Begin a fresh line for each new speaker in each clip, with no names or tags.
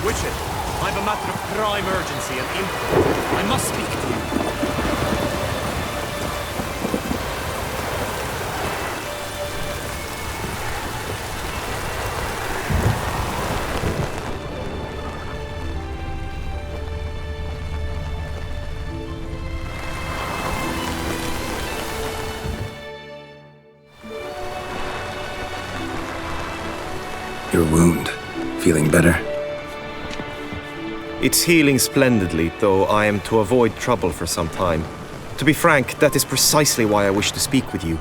Witcher, I have a matter of prime urgency and import. I must speak to you.
Your wound. Feeling better?
It's healing splendidly, though I am to avoid trouble for some time. To be frank, that is precisely why I wish to speak with you.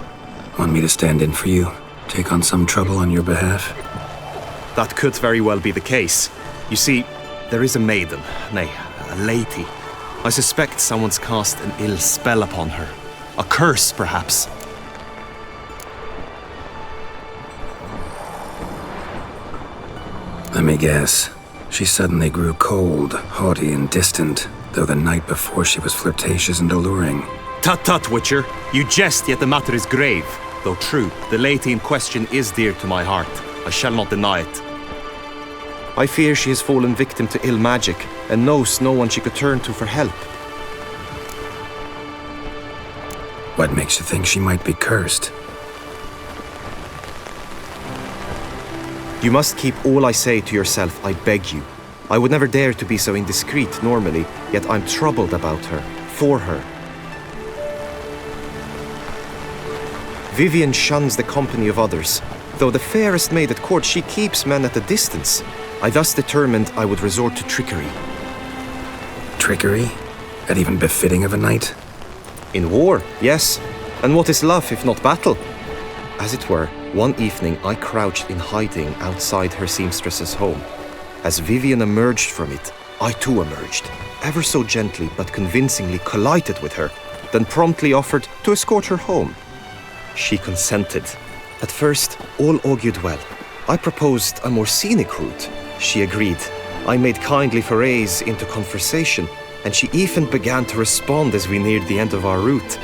Want me to stand in for you? Take on some trouble on your behalf?
That could very well be the case. You see, there is a maiden, nay, a lady. I suspect someone's cast an ill spell upon her. A curse, perhaps.
Let me guess. She suddenly grew cold, haughty, and distant, though the night before she was flirtatious and alluring.
Tut tut, Witcher. You jest, yet the matter is grave. Though true, the lady in question is dear to my heart. I shall not deny it. I fear she has fallen victim to ill magic, and knows no one she could turn to for help.
What makes you think she might be cursed?
You must keep all I say to yourself, I beg you. I would never dare to be so indiscreet normally, yet I'm troubled about her, for her. Vivian shuns the company of others. Though the fairest maid at court, she keeps men at a distance. I thus determined I would resort to trickery.
Trickery? That even befitting of a knight?
In war, yes. And what is love if not battle? As it were, one evening I crouched in hiding outside her seamstress's home. As Vivian emerged from it, I too emerged, ever so gently but convincingly collided with her, then promptly offered to escort her home. She consented. At first, all augured well. I proposed a more scenic route. She agreed. I made kindly forays into conversation, and she even began to respond as we neared the end of our route.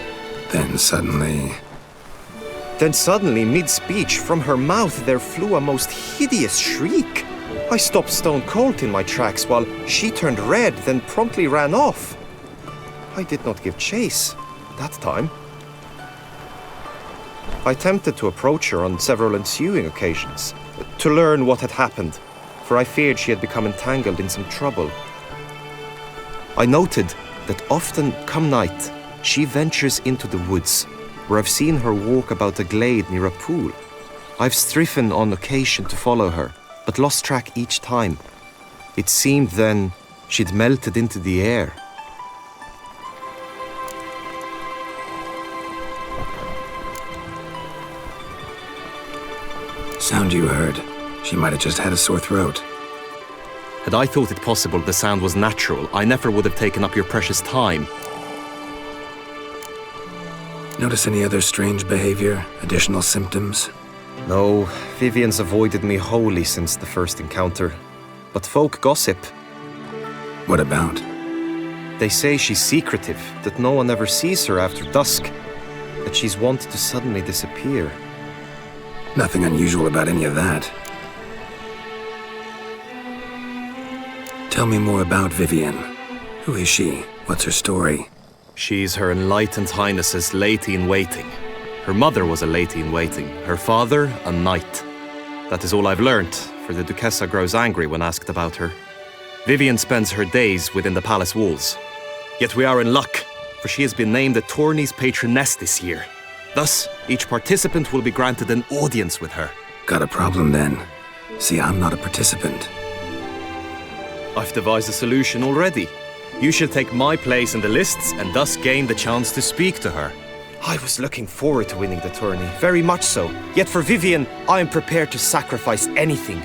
Then suddenly,
mid-speech, from her mouth there flew a most hideous shriek. I stopped stone cold in my tracks while she turned red, then promptly ran off. I did not give chase that time. I attempted to approach her on several ensuing occasions, to learn what had happened, for I feared she had become entangled in some trouble. I noted that often, come night, she ventures into the woods, where I've seen her walk about a glade near a pool. I've striven on occasion to follow her, but lost track each time. It seemed then she'd melted into the air.
sound you heard. She might have just had a sore throat.
Had I thought it possible the sound was natural, I never would have taken up your precious time.
Notice any other strange behavior? Additional symptoms?
No, Vivian's avoided me wholly since the first encounter. But folk gossip.
What about?
They say she's secretive, that no one ever sees her after dusk, that she's wont to suddenly disappear.
Nothing unusual about any of that. Tell me more about Vivian. Who is she? What's her story?
She's Her Enlightened Highness's lady-in-waiting. Her mother was a lady-in-waiting, her father a knight. That is all I've learnt, for the Duchessa grows angry when asked about her. Vivian spends her days within the palace walls. Yet we are in luck, for she has been named the tourney's patroness this year. Thus, each participant will be granted an audience with her.
Got a problem then. See, I'm not a participant.
I've devised a solution already. You shall take my place in the lists and thus gain the chance to speak to her. I was looking forward to winning the tourney, very much so. Yet for Vivian, I am prepared to sacrifice anything.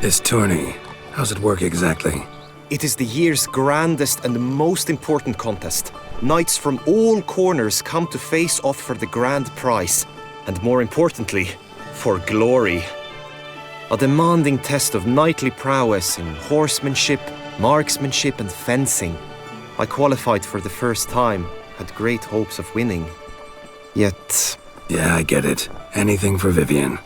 This tourney, how's it work exactly?
It is the year's grandest and most important contest. Knights from all corners come to face off for the grand prize. And more importantly, for glory. A demanding test of knightly prowess in horsemanship, marksmanship and fencing. I qualified for the first time, had great hopes of winning. Yet...
Yeah, I get it. Anything for Vivian.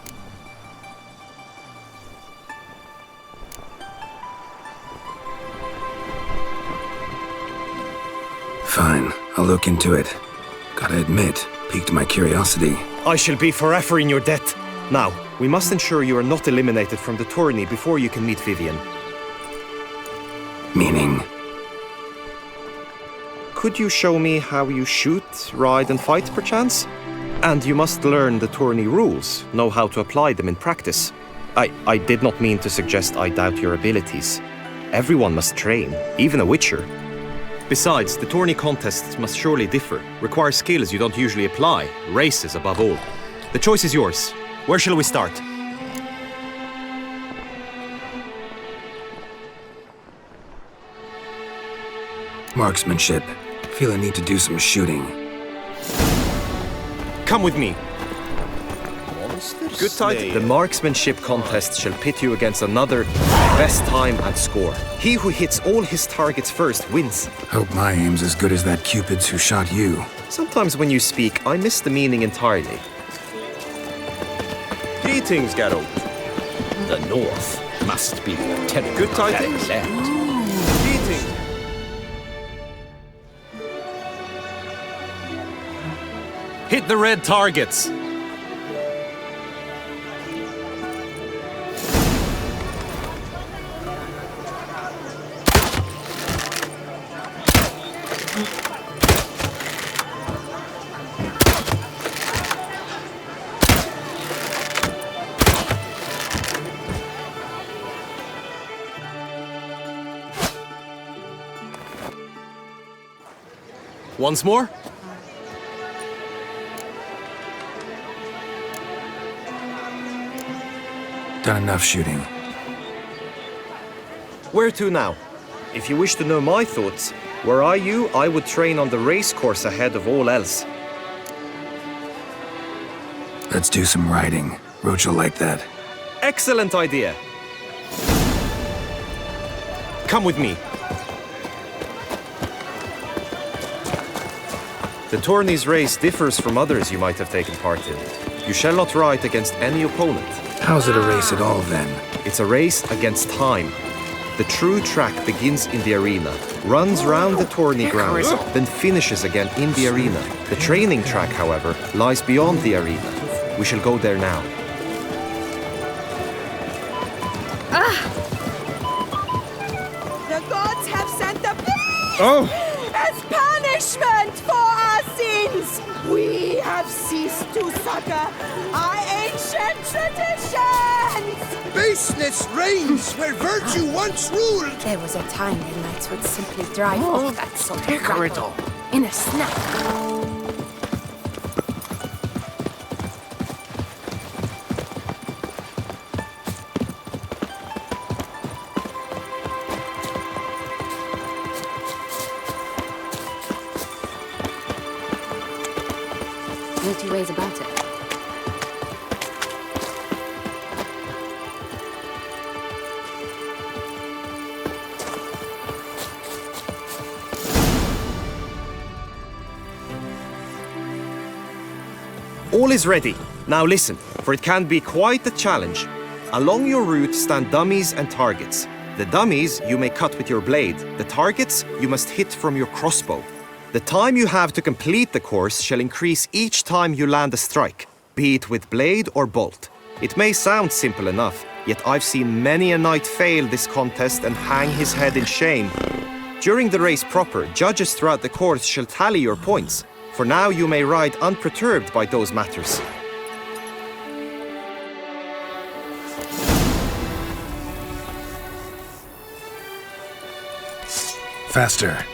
I'll look into it. Gotta admit, piqued my curiosity.
I shall be forever in your debt. Now, we must ensure you are not eliminated from the tourney before you can meet Vivian.
Meaning?
Could you show me how you shoot, ride and fight, perchance? And you must learn the tourney rules, know how to apply them in practice. I did not mean to suggest I doubt your abilities. Everyone must train, even a witcher. Besides, the tourney contests must surely differ, require skills you don't usually apply, races above all. The choice is yours. Where shall we start?
Marksmanship. Feel I need to do some shooting.
Come with me. Good title. The marksmanship contest shall pit you against another, best time and score. He who hits all his targets first wins.
Hope my aim's as good as that Cupid's who shot you.
Sometimes when you speak, I miss the meaning entirely. Greetings, Geralt.
The north must be the terrible.
Good tidings. Greetings. Hit the red targets. Once more?
Done enough shooting.
Where to now? If you wish to know my thoughts, were I you, I would train on the race course ahead of all else.
Let's do some riding. Roach will like that.
Excellent idea. Come with me. The tourney's race differs from others you might have taken part in. You shall not ride against any opponent.
How's it a race at all, then?
It's a race against time. The true track begins in the arena, runs round the tourney grounds, then finishes again in the arena. The training track, however, lies beyond the arena. We shall go there now.
The gods have sent the beast as punishment for our sins. We have ceased to succor our ancient traditions.
Baseness reigns where virtue once ruled.
There was a time the knights would simply drive off that sort of rabble in a snap.
No two ways about it.
All is ready. Now listen, for it can be quite a challenge. Along your route stand dummies and targets. The dummies you may cut with your blade. The targets you must hit from your crossbow. The time you have to complete the course shall increase each time you land a strike, be it with blade or bolt. It may sound simple enough, yet I've seen many a knight fail this contest and hang his head in shame. During the race proper, judges throughout the course shall tally your points. For now you may ride unperturbed by those matters.
Faster.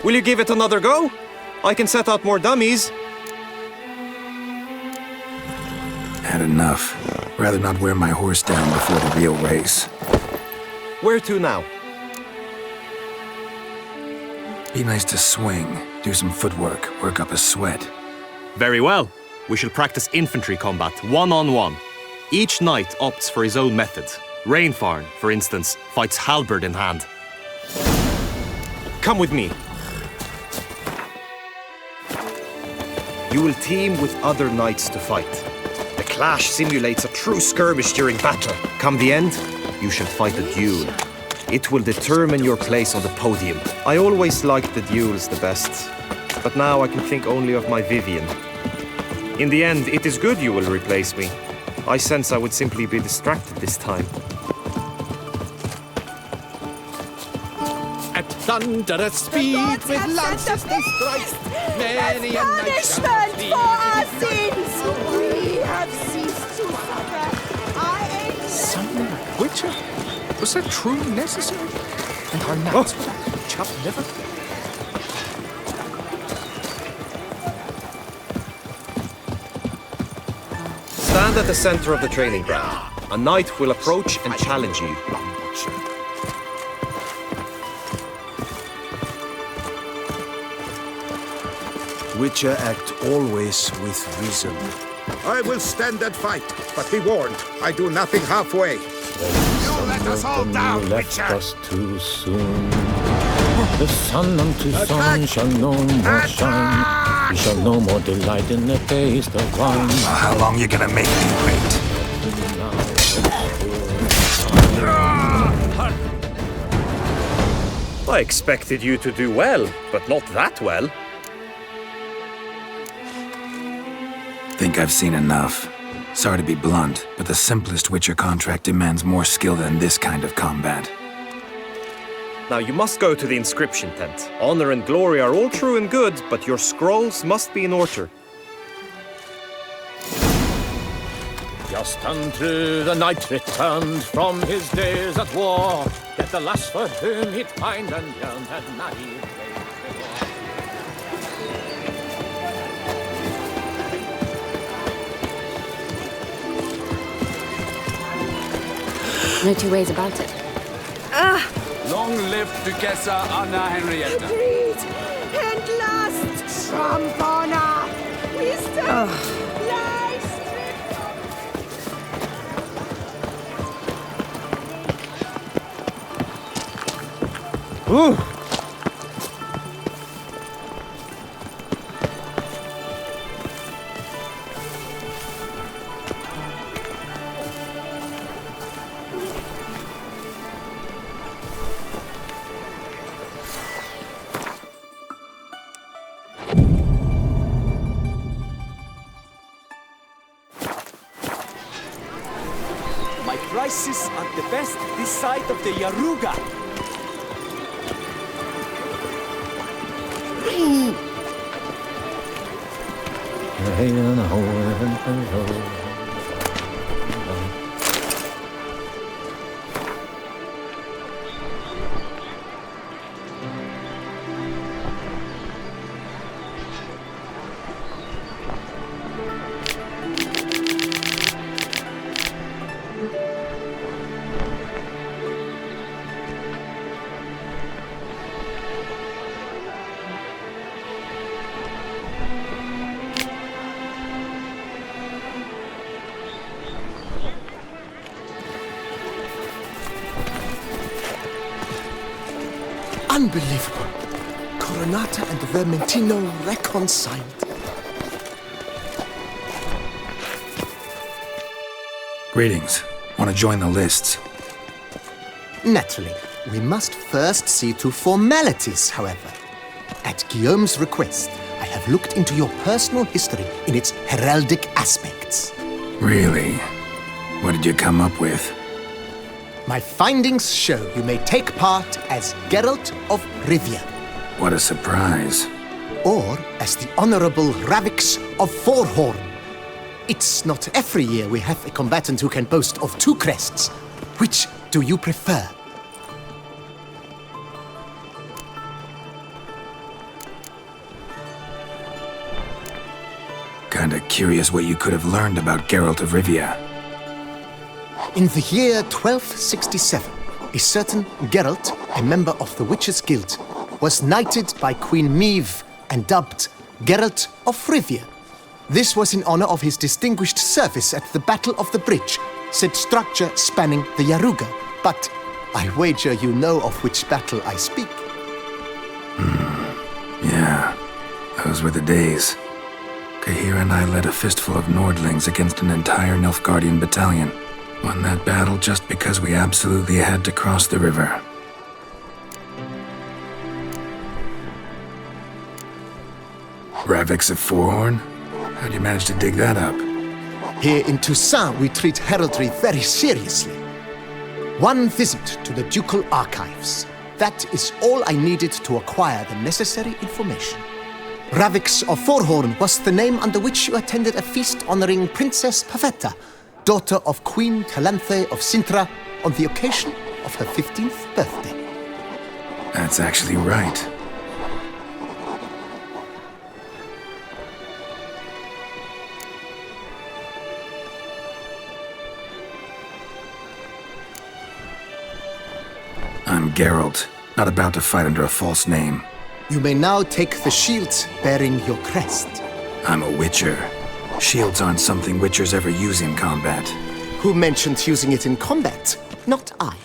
Will you give it another go? I can set out more dummies.
Had enough. Rather not wear my horse down before the real race.
Where to now?
Be nice to swing, do some footwork, work up a sweat.
Very well. We shall practice infantry combat, one-on-one. Each knight opts for his own method. Rainfarn, for instance, fights halberd in hand. Come with me. You will team with other knights to fight. The clash simulates a true skirmish during battle. Come the end, you shall fight a duel. It will determine your place on the podium. I always liked the duels the best, but now I can think only of my Vivian. In the end, it is good you will replace me. I sense I would simply be distracted this time.
At thunderous speed with lances they strike. Many a night
Punishment for our sins! We have ceased to suffer.
Summoning a witcher? Was that truly necessary? And our knights with that chopped liver?
Stand at the center of the training ground. A knight will approach and challenge you.
Witcher act always with reason.
I will stand and fight, but be warned, I do nothing halfway.
You let us all down,
left
Witcher!
us too soon. The sun unto sun shall no more shine. We shall no more delight in the taste of wine.
Well, how long you gonna make me wait?
I expected you to do well, but not that well.
Think I've seen enough. Sorry to be blunt, but the simplest Witcher contract demands more skill than this kind of combat.
Now you must go to the inscription tent. Honor and glory are all true and good, but your scrolls must be in order.
Just unto the knight returned from his days at war. Yet the lass for whom he'd pined and yearned had naive
No two ways about it.
Long live Duchessa Anna Henrietta.
Breed and lust, trump honor, wisdom, lies,
Ooh.
My prices are the best this side of the Yaruga.
Unbelievable. Coronata and Vermentino reconciled.
Greetings. Want to join the lists?
Naturally. We must first see to formalities, however. At Guillaume's request, I have looked into your personal history in its heraldic aspects.
Really? What did you come up with?
My findings show you may take part as Geralt of Rivia,
What a surprise.
or as the Honorable Ravix of Forhorn. It's not every year we have a combatant who can boast of two crests. Which do you prefer?
kinda curious what you could have learned about Geralt of Rivia.
In the year 1267, a certain Geralt, a member of the Witches' Guild, was knighted by Queen Meve and dubbed Geralt of Rivia. This was in honor of his distinguished service at the Battle of the Bridge, said structure spanning the Yaruga. But I wager you know of which battle I speak.
Yeah, those were the days. Kahira and I led a fistful of Nordlings against an entire Nilfgaardian battalion. Won that battle just because we absolutely had to cross the river. Ravix of Forehorn? How'd you manage to dig that up?
Here in Toussaint, we treat heraldry very seriously. One visit to the ducal archives. That is all I needed to acquire the necessary information. Ravix of Forehorn was the name under which you attended a feast honoring Princess Pavetta, daughter of Queen Calanthe of Sintra, on the occasion of her 15th birthday.
That's actually right. I'm Geralt, not about to fight under a false name.
You may now take the shield bearing your crest.
I'm a Witcher. Shields aren't something Witchers ever use in combat.
Who mentioned using it in combat? Not I.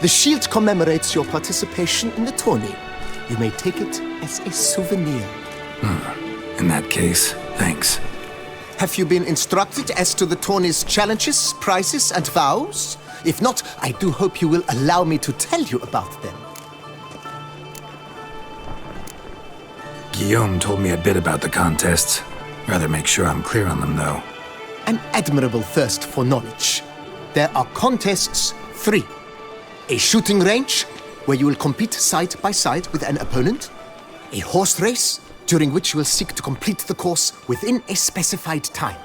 The shield commemorates your participation in the tourney. You may take it as a souvenir.
In that case, thanks.
Have you been instructed as to the tourney's challenges, prizes, and vows? If not, I do hope you will allow me to tell you about them.
Guillaume told me a bit about the contests. Rather make sure I'm clear on them, though.
An admirable thirst for knowledge. There are contests 3. A shooting range, where you will compete side by side with an opponent. A horse race, during which you will seek to complete the course within a specified time.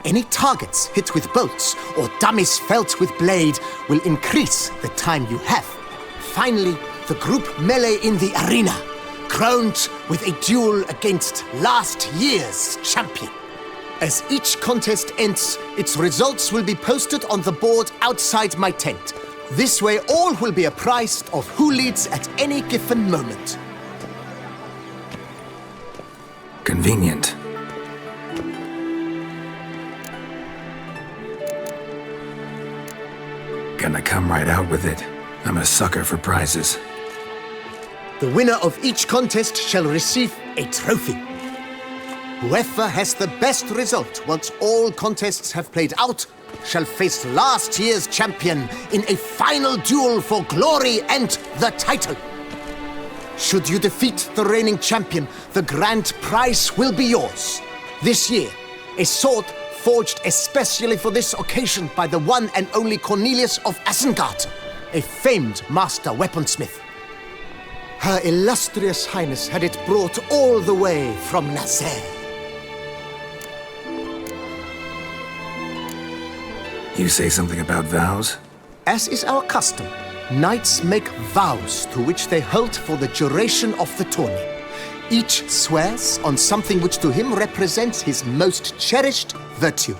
Any targets hit with bolts or dummies felt with blade will increase the time you have. Finally, the group melee in the arena, crowned with a duel against last year's champion. As each contest ends, its results will be posted on the board outside my tent. This way, all will be apprised of who leads at any given moment.
Convenient. Gonna come right out with it. I'm a sucker for prizes.
The winner of each contest shall receive a trophy. Whoever has the best result once all contests have played out shall face last year's champion in a final duel for glory and the title. Should you defeat the reigning champion, the grand prize will be yours. This year, a sword forged especially for this occasion by the one and only Cornelius of Isengard, a famed master weaponsmith. Her illustrious highness had it brought all the way from Nazaire.
You say something about vows?
As is our custom, knights make vows to which they hold for the duration of the tourney. Each swears on something which to him represents his most cherished virtue.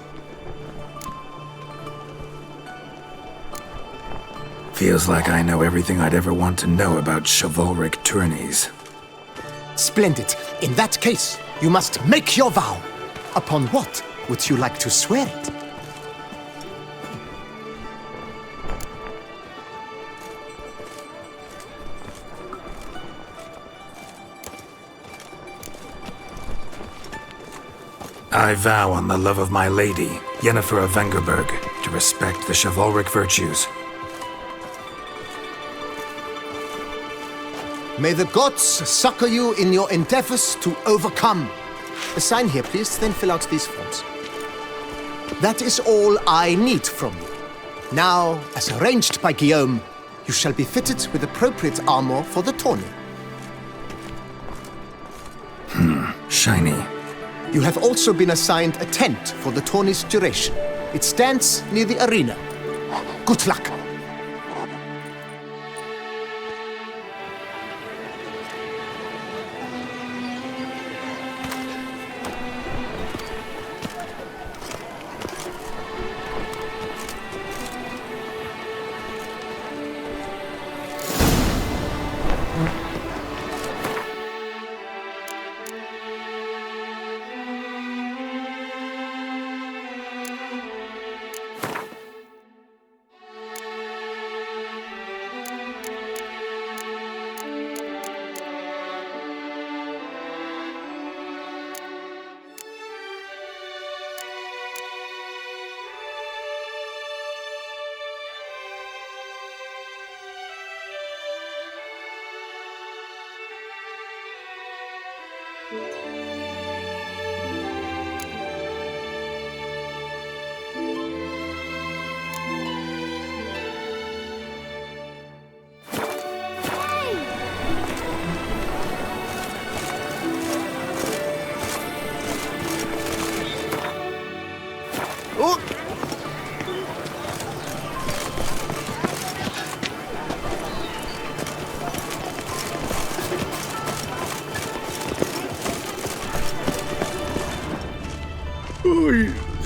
Feels like I know everything I'd ever want to know about chivalric tourneys.
Splendid. In that case, you must make your vow. Upon what would you like to swear it?
I vow on the love of my lady, Yennefer of Vengerberg, to respect the chivalric virtues.
May the gods succor you in your endeavors to overcome. Sign here, please, then fill out these forms. That is all I need from you. Now, as arranged by Guillaume, you shall be fitted with appropriate armor for the tourney.
Shiny.
You have also been assigned a tent for the tourney's duration. It stands near the arena. Good luck.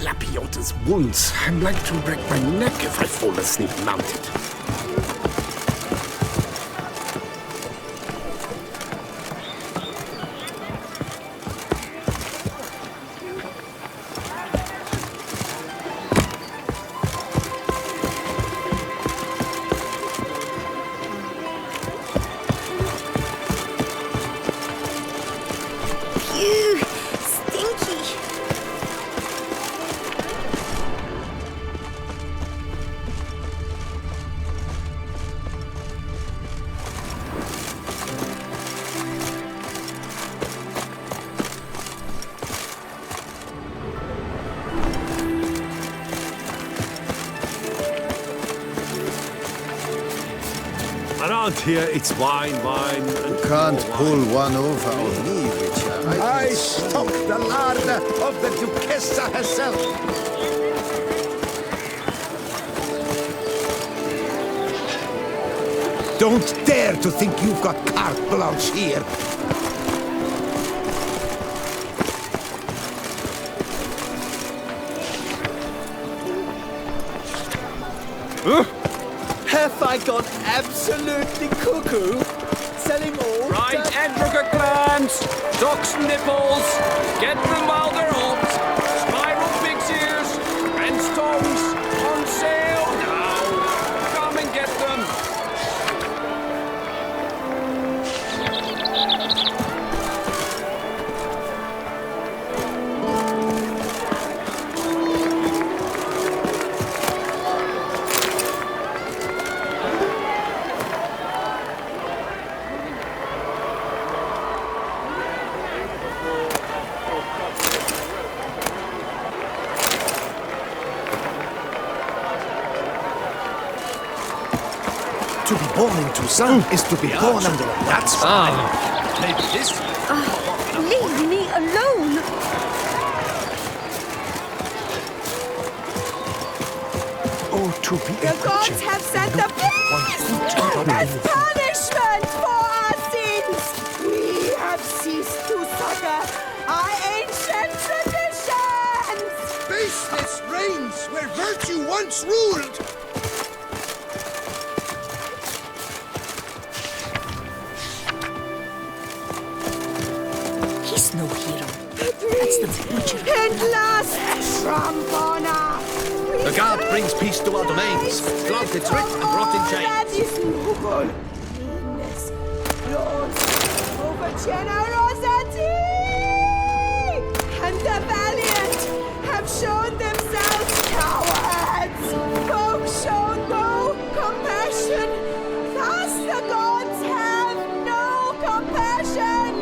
Lapiota's wounds. I'm like to break my neck if I fall asleep mounted.
Around here, it's wine, and...
Can't pull one over on me, Witcher.
I stock the larder of the Duchessa herself. Don't dare to think you've got carte blanche here.
Have I gone absolutely cuckoo? Selling all
Right, Edrica glands, duck's nipples, get them while they're hot, spiral pig's ears, and stones on sale now. Come and get them.
To be born in Toussaint is to be born under a
That's fine. Maybe this...
Leave me alone!
Oh, to be
The gods have sent a beast as punishment for our sins! We have ceased to succor our ancient traditions!
Baseness reigns where virtue once ruled.
He's no hero. That's the butcher.
At last, Trombona!
The guard brings peace to our domains, flogged its writ and brought in chains.
That is noble. Meanness, loss, over generosity! And the valiant have shown themselves cowards! Folk show no compassion! Thus the gods have no compassion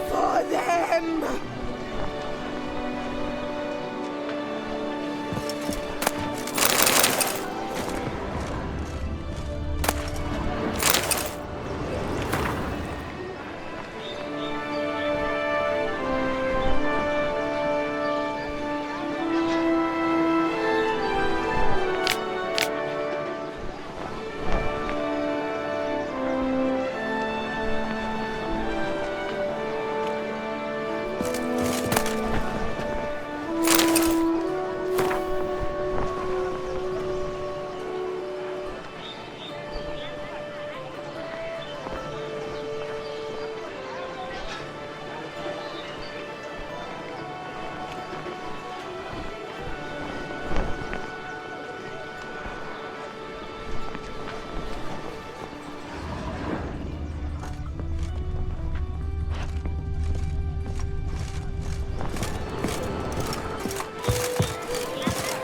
for them!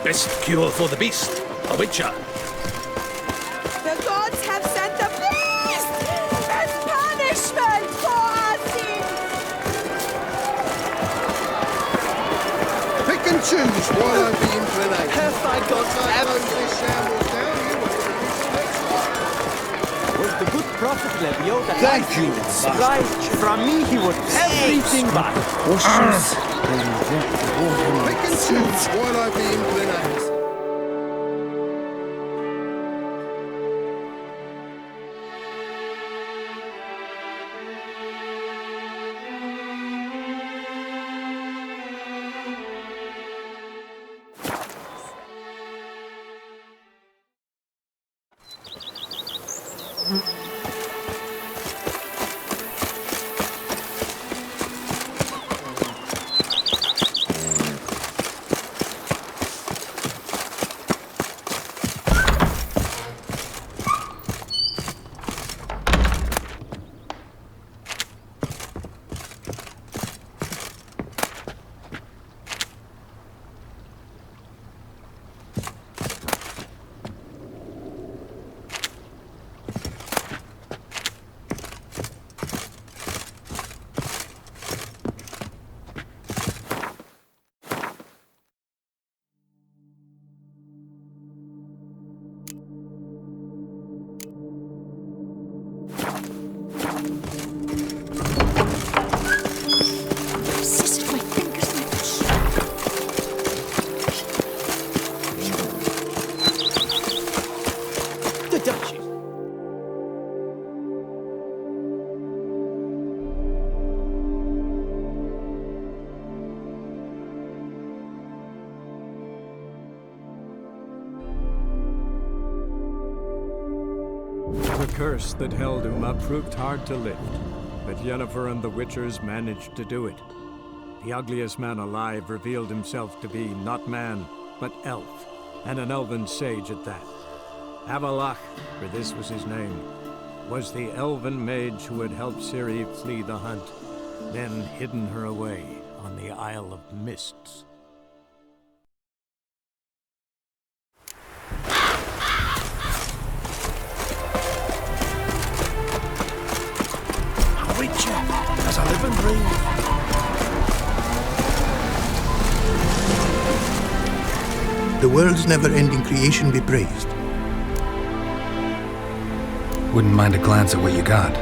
Best cure for the beast, a witcher.
The gods have sent a beast as punishment for our sins!
choose while I be inclination.
Have I got
This shambles down, you wait for me to next one.
Was the good prophet Levio that
Thank you,
right from me he would everything back.
Pick and choose while I be inclination.
The curse that held Uma proved hard to lift, but Yennefer and the Witchers managed to do it. The ugliest man alive revealed himself to be not man, but elf, and an elven sage at that. Avalach, for this was his name, was the elven mage who had helped Ciri flee the hunt, then hidden her away on the Isle of Mists.
As I live and breathe.
The world's never-ending creation be praised.
Wouldn't mind a glance at what you got.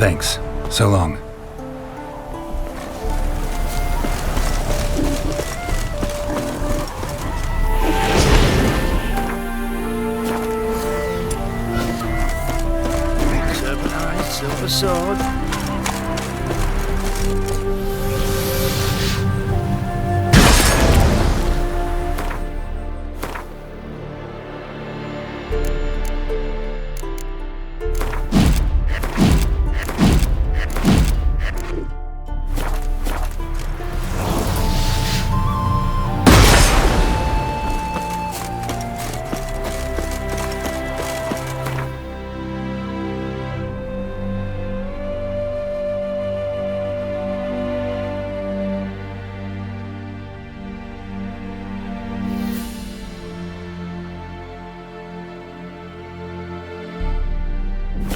Thanks. So long.
Silver sword.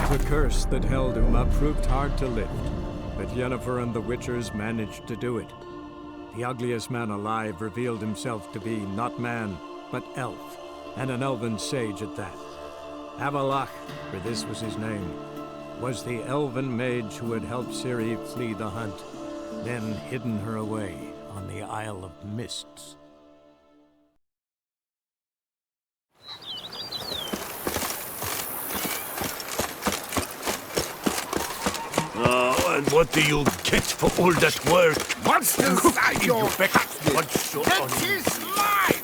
The curse that held Uma proved hard to lift, but Yennefer and the Witchers managed to do it. The ugliest man alive revealed himself to be not man, but elf, and an elven sage at that. Avalach, for this was his name, was the elven mage who had helped Ciri flee the hunt, then hidden her away on the Isle of Mists.
And what do you get for all that work?
Monsters are your
What's so
That is mine!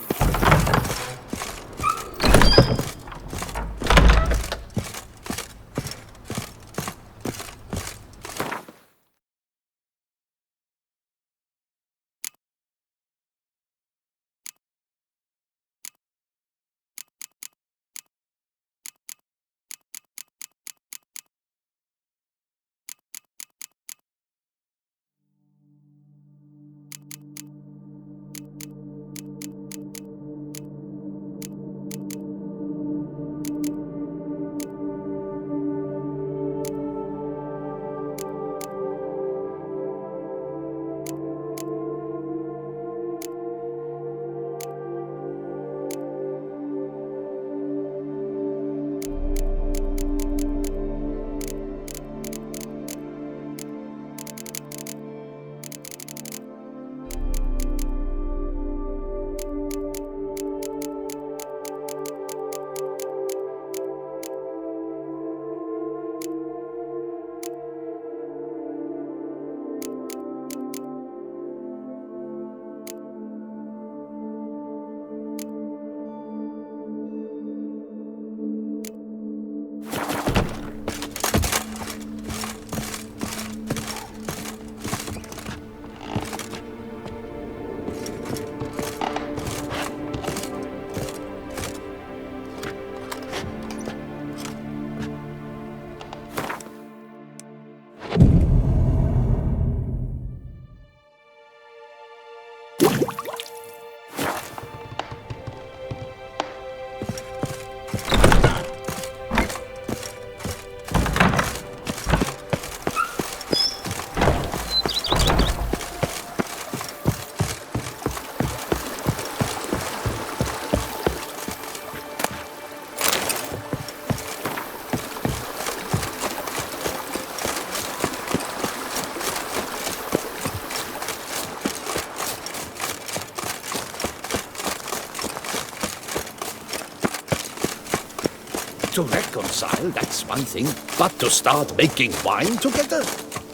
To reconcile, that's one thing. But to start making wine together,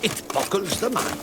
it boggles the mind.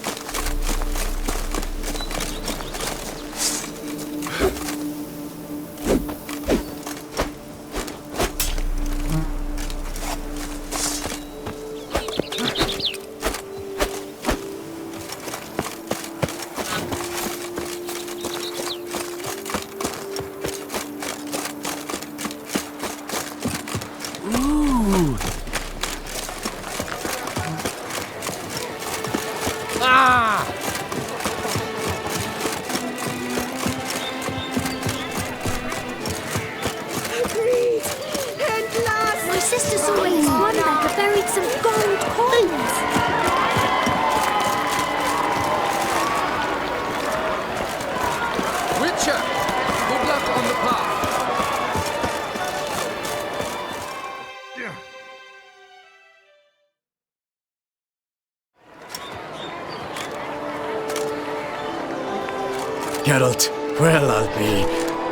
Geralt, well, I'll be.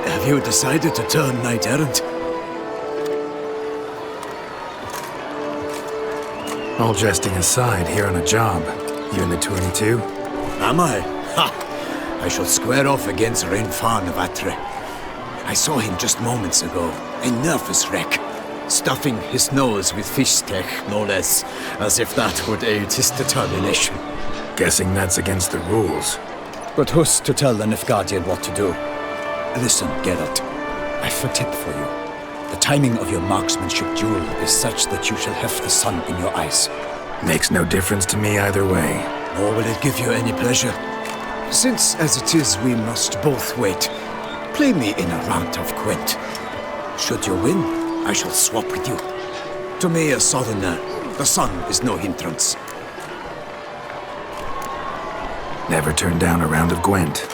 Have you decided to turn knight errant?
All jesting aside, here on a job. You in the 22?
Am I? Ha! I shall square off against Rainfan of Atre. I saw him just moments ago, a nervous wreck, stuffing his nose with fish tech, no less, as if that would aid his determination.
Guessing that's against the rules.
But who's to tell the Nilfgaardian what to do? Listen, Geralt, I've a tip for you. The timing of your marksmanship duel is such that you shall have the sun in your eyes.
Makes no difference to me either way.
Nor will it give you any pleasure. Since, as it is, we must both wait, play me in a round of Gwent. Should you win, I shall swap with you. To me, a southerner, the sun is no hindrance.
Never turn down a round of Gwent.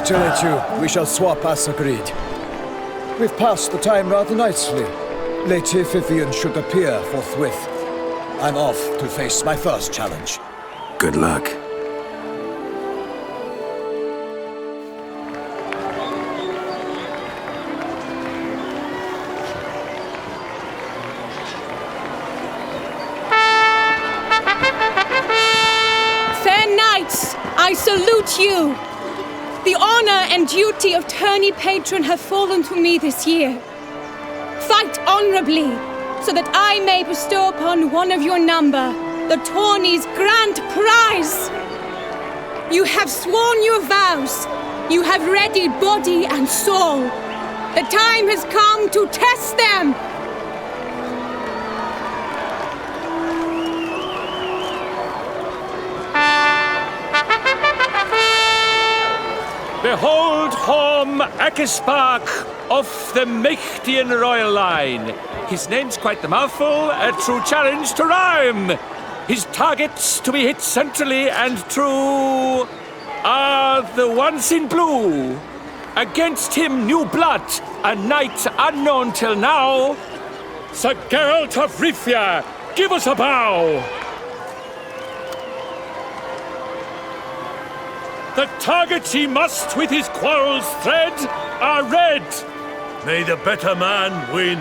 congratulate you. We shall swap as agreed. We've passed the time rather nicely. Lady Vivian should appear forthwith. I'm off to face my first challenge.
Good luck.
I salute you! The honor and duty of tourney patron have fallen to me this year. Fight honorably, so that I may bestow upon one of your number the tourney's grand prize! You have sworn your vows. You have readied body and soul. The time has come to test them!
Behold Horm Akespark of the Mechtian royal line. His name's quite the mouthful, a true challenge to rhyme. His targets to be hit centrally and true are the ones in blue. Against him new blood, a knight unknown till now. Sir Geralt of Rivia, give us a bow. The targets he must with his quarrels thread are red. May the better man win.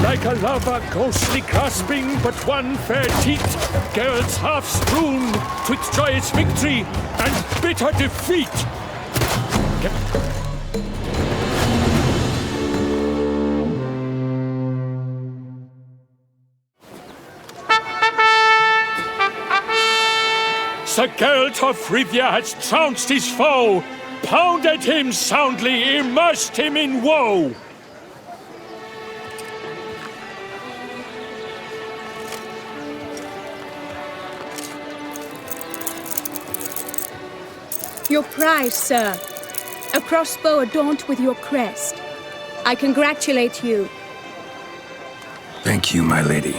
Like a lover ghostly grasping but one fair teat, Geralt's half strewn twixt joyous victory and bitter defeat. Sir Geralt of Rivia has trounced his foe, pounded him soundly, immersed him in woe.
Your prize, sir. A crossbow adorned with your crest. I congratulate you.
Thank you, my lady.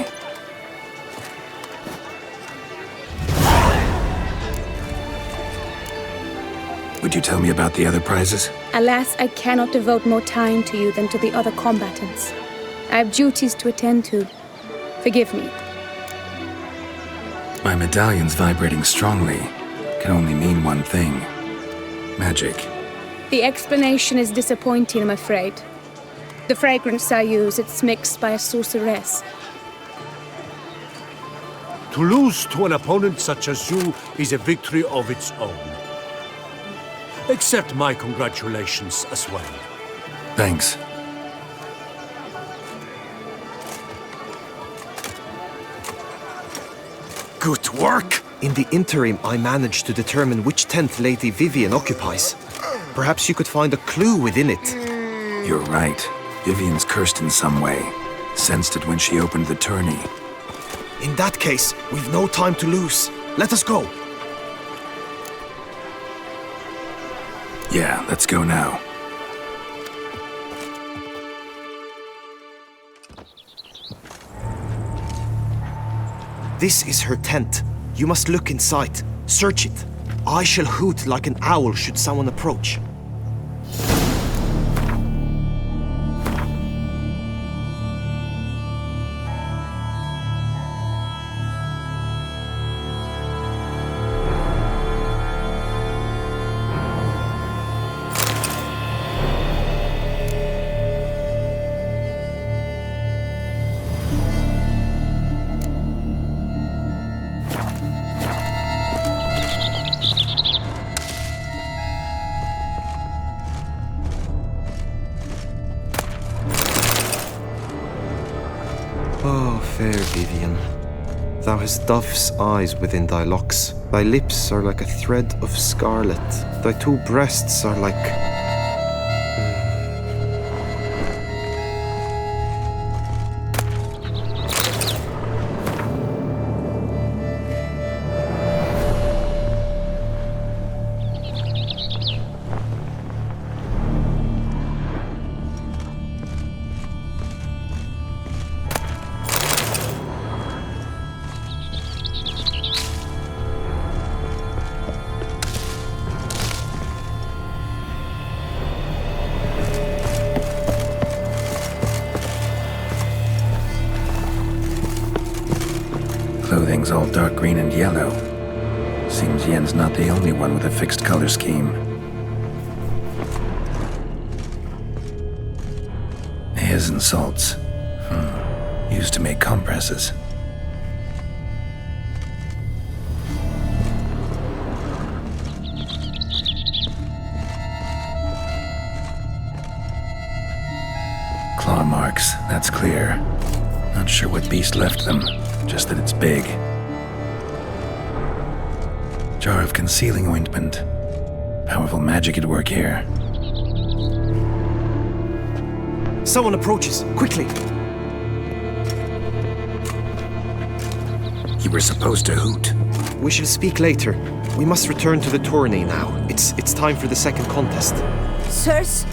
Would you tell me about the other prizes?
Alas, I cannot devote more time to you than to the other combatants. I have duties to attend to. Forgive me.
My medallion's vibrating strongly. Can only mean one thing. Magic.
The explanation is disappointing, I'm afraid. The fragrance I use, it's mixed by a sorceress.
To lose to an opponent such as you is a victory of its own. Accept my congratulations as well.
Thanks.
Good work! In the interim, I managed to determine which tent Lady Vivian occupies. Perhaps you could find a clue within it.
You're right. Vivian's cursed in some way. Sensed it when she opened the tourney.
In that case, we've no time to lose. Let us go.
Yeah, let's go now.
This is her tent. You must look inside. Search it. I shall hoot like an owl should someone approach. Oh, fair Vivian, thou hast dove's eyes within thy locks. Thy lips are like a thread of scarlet. Thy two breasts are like...
clothing's all dark green and yellow. Seems Yen's not the only one with a fixed color scheme. His and salts. Used to make compresses. Claw marks, that's clear. Not sure what beast left them, just that it's big. Jar of concealing ointment. Powerful magic at work here.
Someone approaches, quickly!
You were supposed to hoot.
We shall speak later. We must return to the tourney now. It's time for the second contest.
Sirs,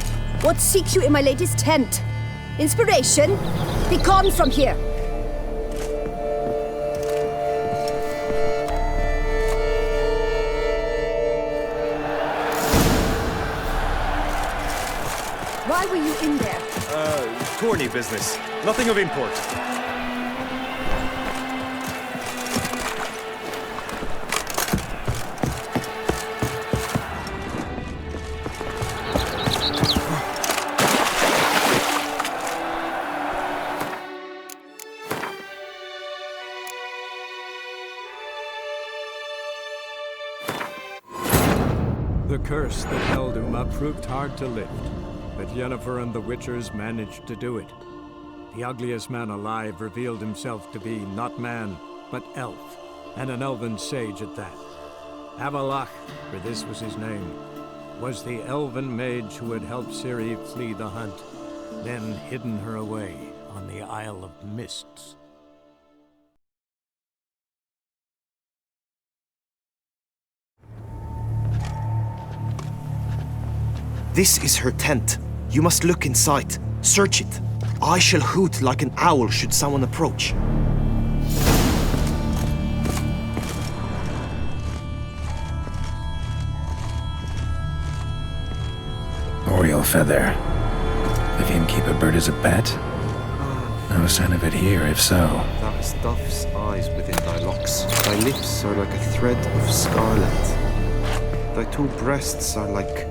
what seek you in my latest tent? Inspiration? Be gone from here! Why were you in there?
Tourney business. Nothing of import.
The curse that held Uma proved hard to lift, but Yennefer and the Witchers managed to do it. The ugliest man alive revealed himself to be not man, but elf, and an elven sage at that. Avalach, for this was his name, was the elven mage who had helped Ciri flee the hunt, then hidden her away on the Isle of Mists.
This is her tent. You must look inside. Search it. I shall hoot like an owl should someone approach.
Oriole feather. Vivian keep a bird as a pet? No sign of it here, if so.
Thou hast dove's eyes within thy locks. Thy lips are like a thread of scarlet. Thy two breasts are like...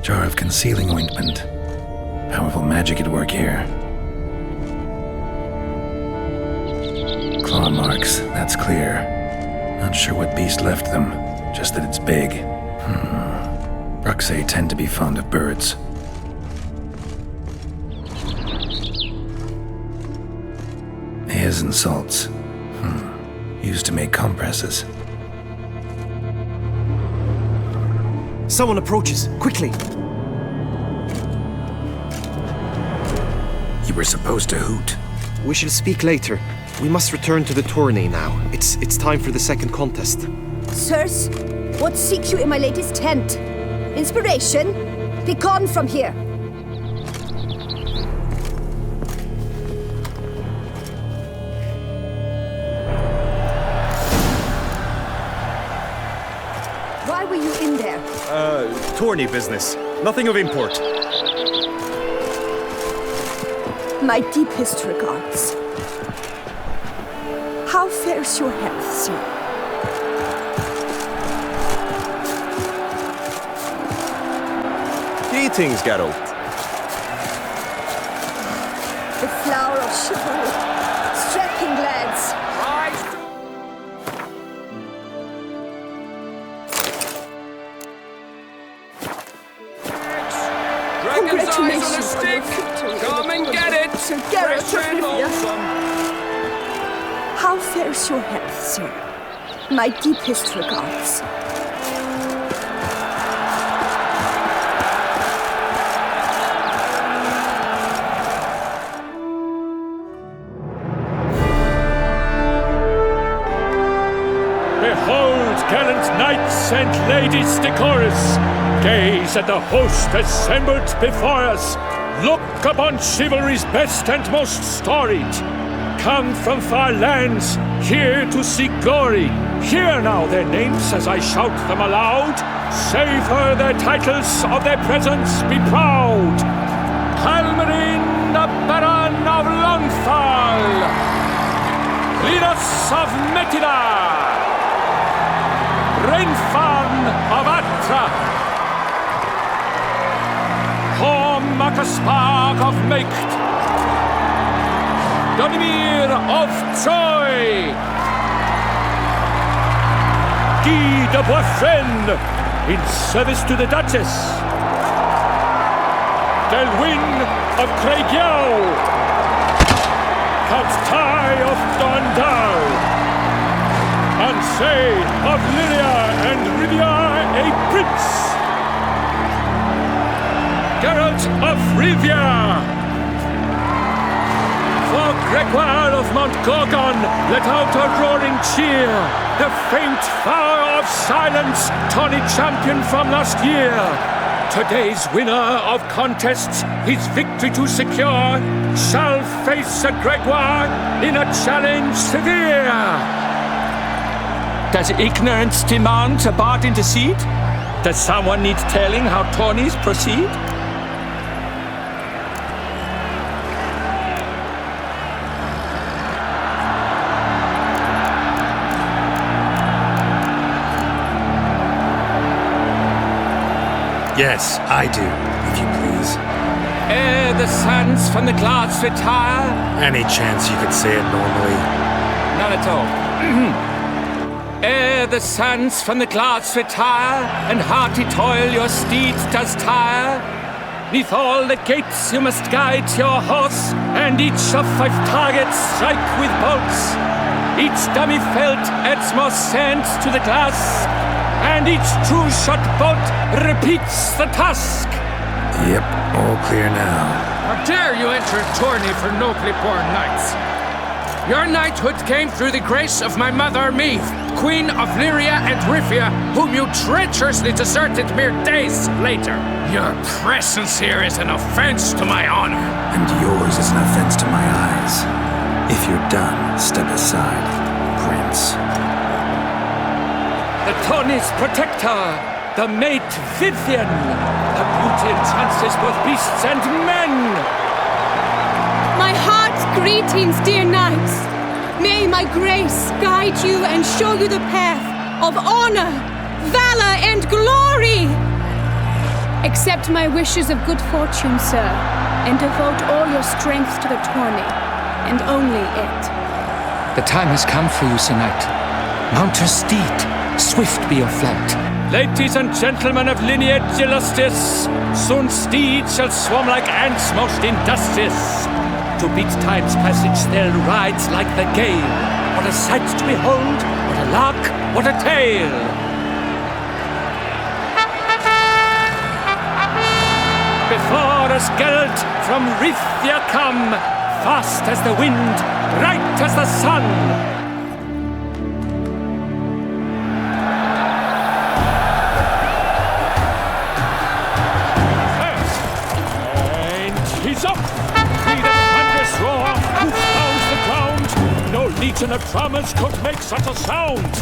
Jar of concealing ointment. Powerful magic at work here. Claw marks, that's clear. Not sure what beast left them, just that it's big. Bruxae tend to be fond of birds. His and salts. Used to make compresses.
Someone approaches, quickly!
You were supposed to hoot.
We shall speak later. We must return to the tourney now. It's time for the second contest.
Sirs, what seek you in my latest tent? Inspiration? Be gone from here! Why were you in there?
Tourney business. Nothing of import.
My deepest regards. How fares your health, sir?
Greetings, Geralt.
The flower of chivalry. Strapping lads.
Congratulations on your victory. Come and get it,
Sir Geralt of Rivia.
wholesome.
How fares your health, sir? My deepest regards.
Behold, gallant knights and ladies decorous, gaze at the host assembled before us. Look upon chivalry's best and most storied. come from far lands, here to seek glory. Hear now their names as I shout them aloud. Save her their titles, of their presence be proud. Halmarin, the Baron of Lonfal, Linus of Metida, Renfarn of Atra, Macaspark of Meikt, Donimir of Troy, Guy de Boisfren, in service to the Duchess, Delwyn of Craigiau, Count Tai of Dondal, Ansay of Lyria and Rivia a prince, Geralt of Rivia. For Gregoire of Mount Gorgon, let out a roaring cheer. The faint fire of silence, tawny champion from last year. Today's winner of contests, his victory to secure, shall face a Gregoire in a challenge severe.
Does ignorance demand a bard in deceit? Does someone need telling how tourneys proceed?
Yes, I do, if you please.
Ere the suns from the glass retire.
Any chance you could say it normally?
None at all. Ere the suns from the glass retire, and hearty toil your steed does tire, neath all the gates you must guide your horse, and each of 5 targets strike with bolts. Each dummy felt adds more sand to the glass, and each true-shot bolt repeats the task.
Yep, all clear now.
How dare you enter a tourney for nobly born knights? Your knighthood came through the grace of my mother Meve, Queen of Lyria and Rivia, whom you treacherously deserted mere days later. Your presence here is an offense to my honor.
And yours is an offense to my eyes. If you're done, step aside, Prince.
The tourney's protector, the maid Vivian, her beauty entrances both beasts and men.
My heart's greetings, dear knights. May my grace guide you and show you the path of honor, valor, and glory. Accept my wishes of good fortune, sir, and devote all your strength to the tourney, and only it.
The time has come for you, Sir Knight. Mount your steed. Swift be your flight. Ladies and gentlemen of lineage illustrious, soon steeds shall swarm like ants most industrious. To beat time's passage they'll ride like the gale. What a sight to behold, what a lark, what a tale. Before us Geralt from Rivia come, fast as the wind, bright as the sun.
Legion of drummers could make such a sound.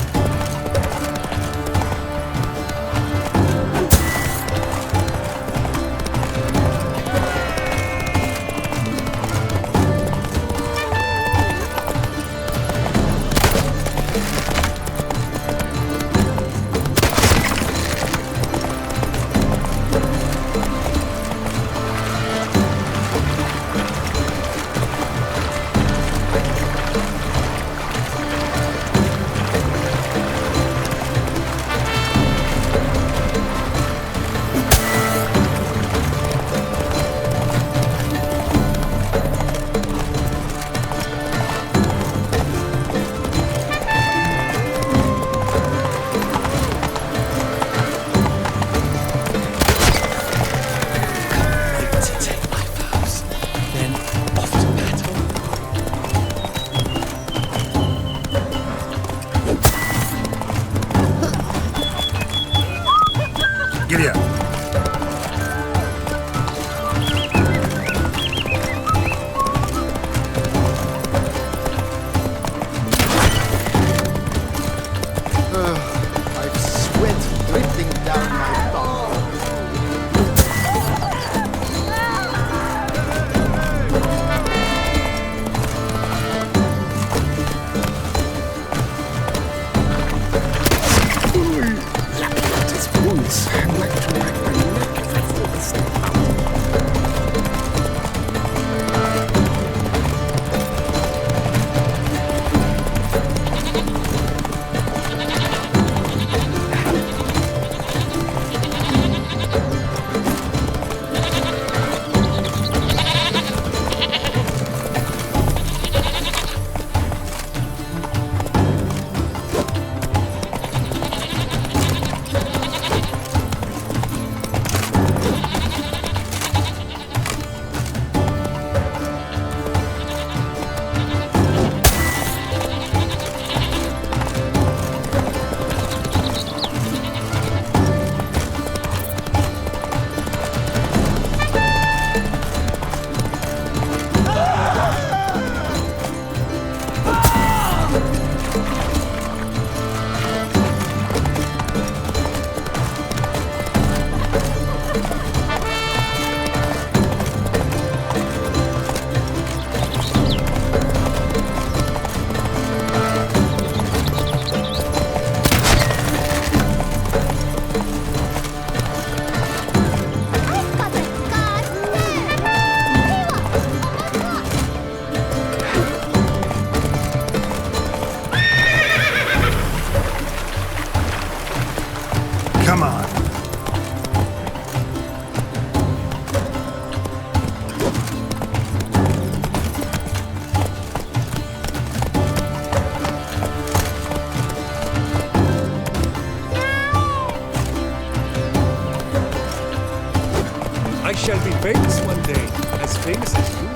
famous as you.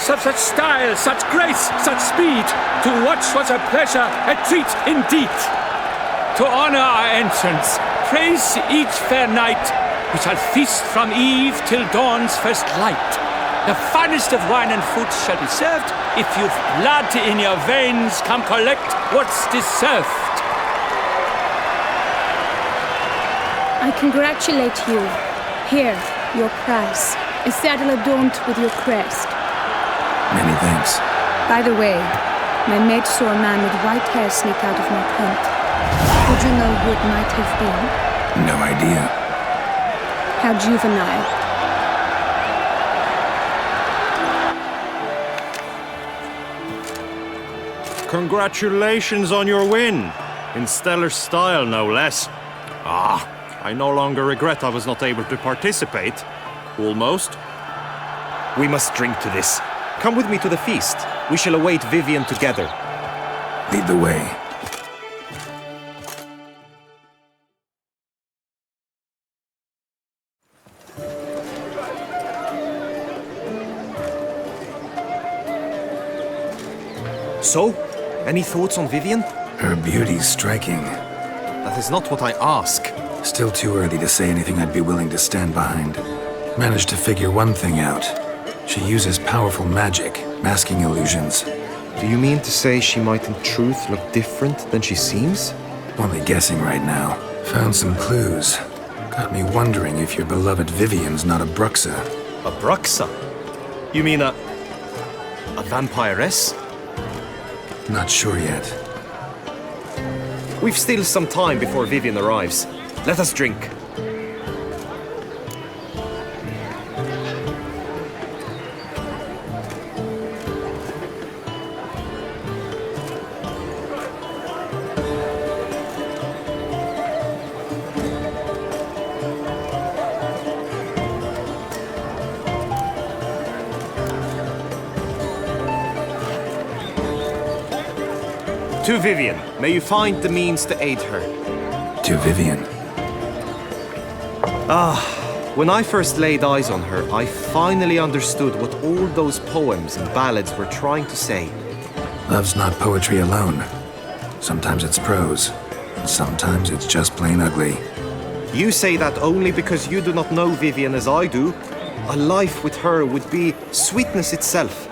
Of such style, such grace, such speed, to watch was a pleasure, a treat indeed. To honor our entrance, praise each fair knight, we shall feast from eve till dawn's first light. The finest of wine and food shall be served. If you've blood in your veins, come collect what's deserved.
I congratulate you. Here, your prize, a saddle adorned with your crest.
Many thanks.
By the way, my maid saw a man with white hair sneak out of my tent. Would you know who it might have been?
No idea.
How juvenile.
Congratulations on your win. In stellar style, no less. I no longer regret I was not able to participate. Almost.
We must drink to this. Come with me to the feast. We shall await Vivian together.
Lead the way.
So, any thoughts on Vivian?
Her beauty's striking.
That is not what I ask.
Still too early to say anything I'd be willing to stand behind. Managed to figure one thing out. She uses powerful magic, masking illusions.
Do you mean to say she might in truth look different than she seems?
Only guessing right now. Found some clues. Got me wondering if your beloved Vivian's not a Bruxa.
A Bruxa? You mean a vampiress?
Not sure yet.
We've still some time before Vivian arrives. Let us drink. To Vivian, may you find the means to aid her.
To Vivian.
When I first laid eyes on her, I finally understood what all those poems and ballads were trying to say.
Love's not poetry alone. Sometimes it's prose, and sometimes it's just plain ugly.
You say that only because you do not know Vivian as I do. A life with her would be sweetness itself.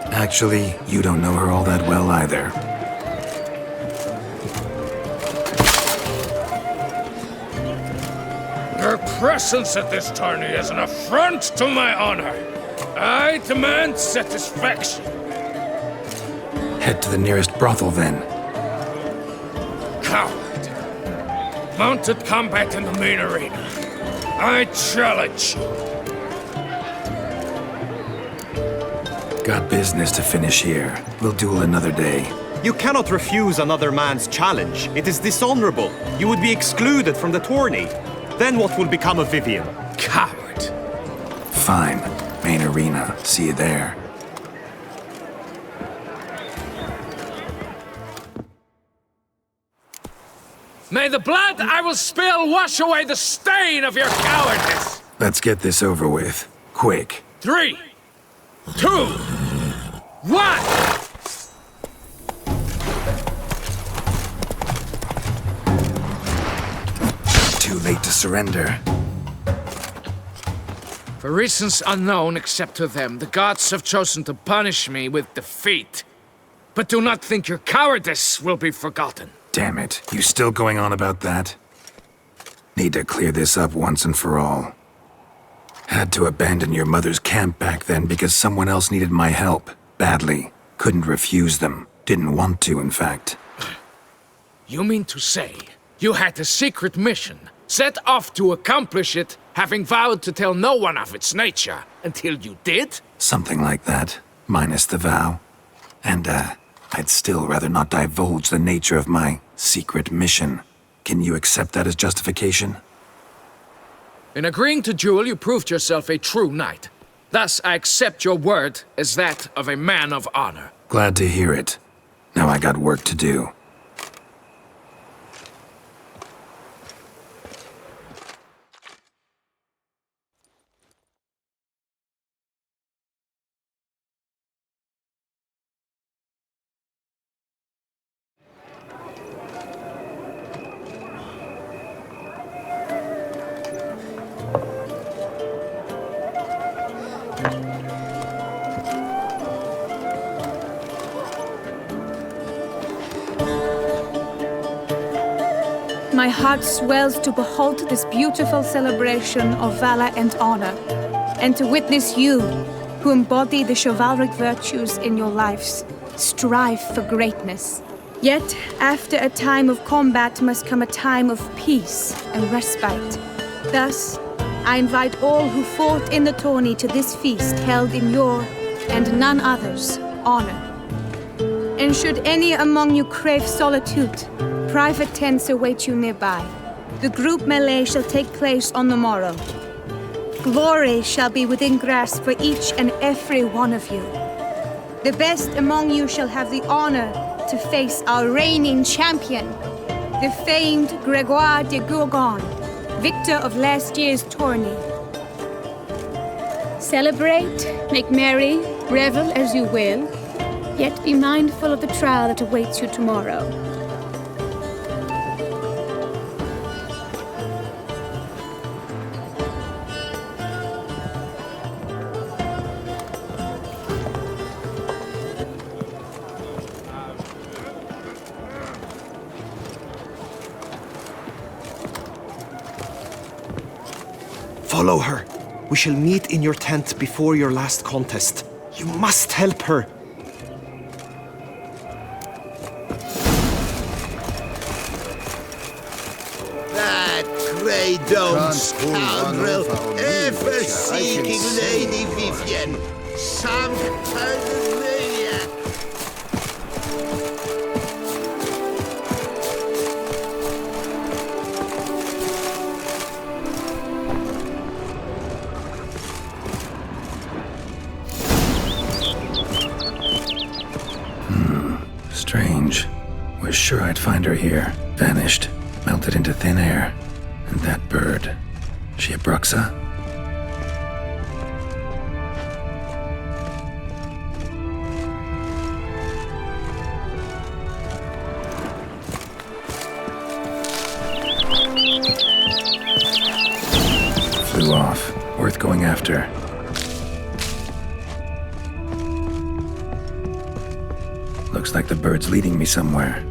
Actually, you don't know her all that well either.
Her presence at this tourney is an affront to my honor. I demand satisfaction.
Head to the nearest brothel, then.
Coward. Mounted combat in the main arena. I challenge you.
Got business to finish here. We'll duel another day.
You cannot refuse another man's challenge. It is dishonorable. You would be excluded from the tourney. Then what will become of Vivian?
Coward.
Fine. Main arena. See you there.
May the blood I will spill wash away the stain of your cowardice!
Let's get this over with. Quick.
3, 2, 1!
Too late to surrender.
For reasons unknown except to them, the gods have chosen to punish me with defeat. But do not think your cowardice will be forgotten.
Damn it. You still going on about that? Need to clear this up once and for all. Had to abandon your mother's camp back then because someone else needed my help. Badly. Couldn't refuse them. Didn't want to, in fact.
You mean to say you had a secret mission, set off to accomplish it, having vowed to tell no one of its nature, until you did?
Something like that, minus the vow. And, I'd still rather not divulge the nature of my secret mission. Can you accept that as justification?
In agreeing to duel, you proved yourself a true knight. Thus, I accept your word as that of a man of honor.
Glad to hear it. Now I got work to do.
My heart swells to behold this beautiful celebration of valor and honor, and to witness you, who embody the chivalric virtues in your lives, strive for greatness. Yet, after a time of combat must come a time of peace and respite. Thus, I invite all who fought in the tourney to this feast held in your, and none other's, honor. And should any among you crave solitude, private tents await you nearby. The group melee shall take place on the morrow. Glory shall be within grasp for each and every one of you. The best among you shall have the honor to face our reigning champion, the famed Gregoire de Gourgon, victor of last year's tourney. Celebrate, make merry, revel as you will, yet be mindful of the trial that awaits you tomorrow.
Follow her. We shall meet in your tent before your last contest. You must help her.
That grey dome scoundrel, ever seeking Lady Vivienne, sunk Hallelujah.
Strange. Was sure I'd find her here. Vanished. Melted into thin air. And that bird. She a Bruxa? Flew off. Worth going after. Looks like the bird's leading me somewhere.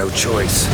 no choice.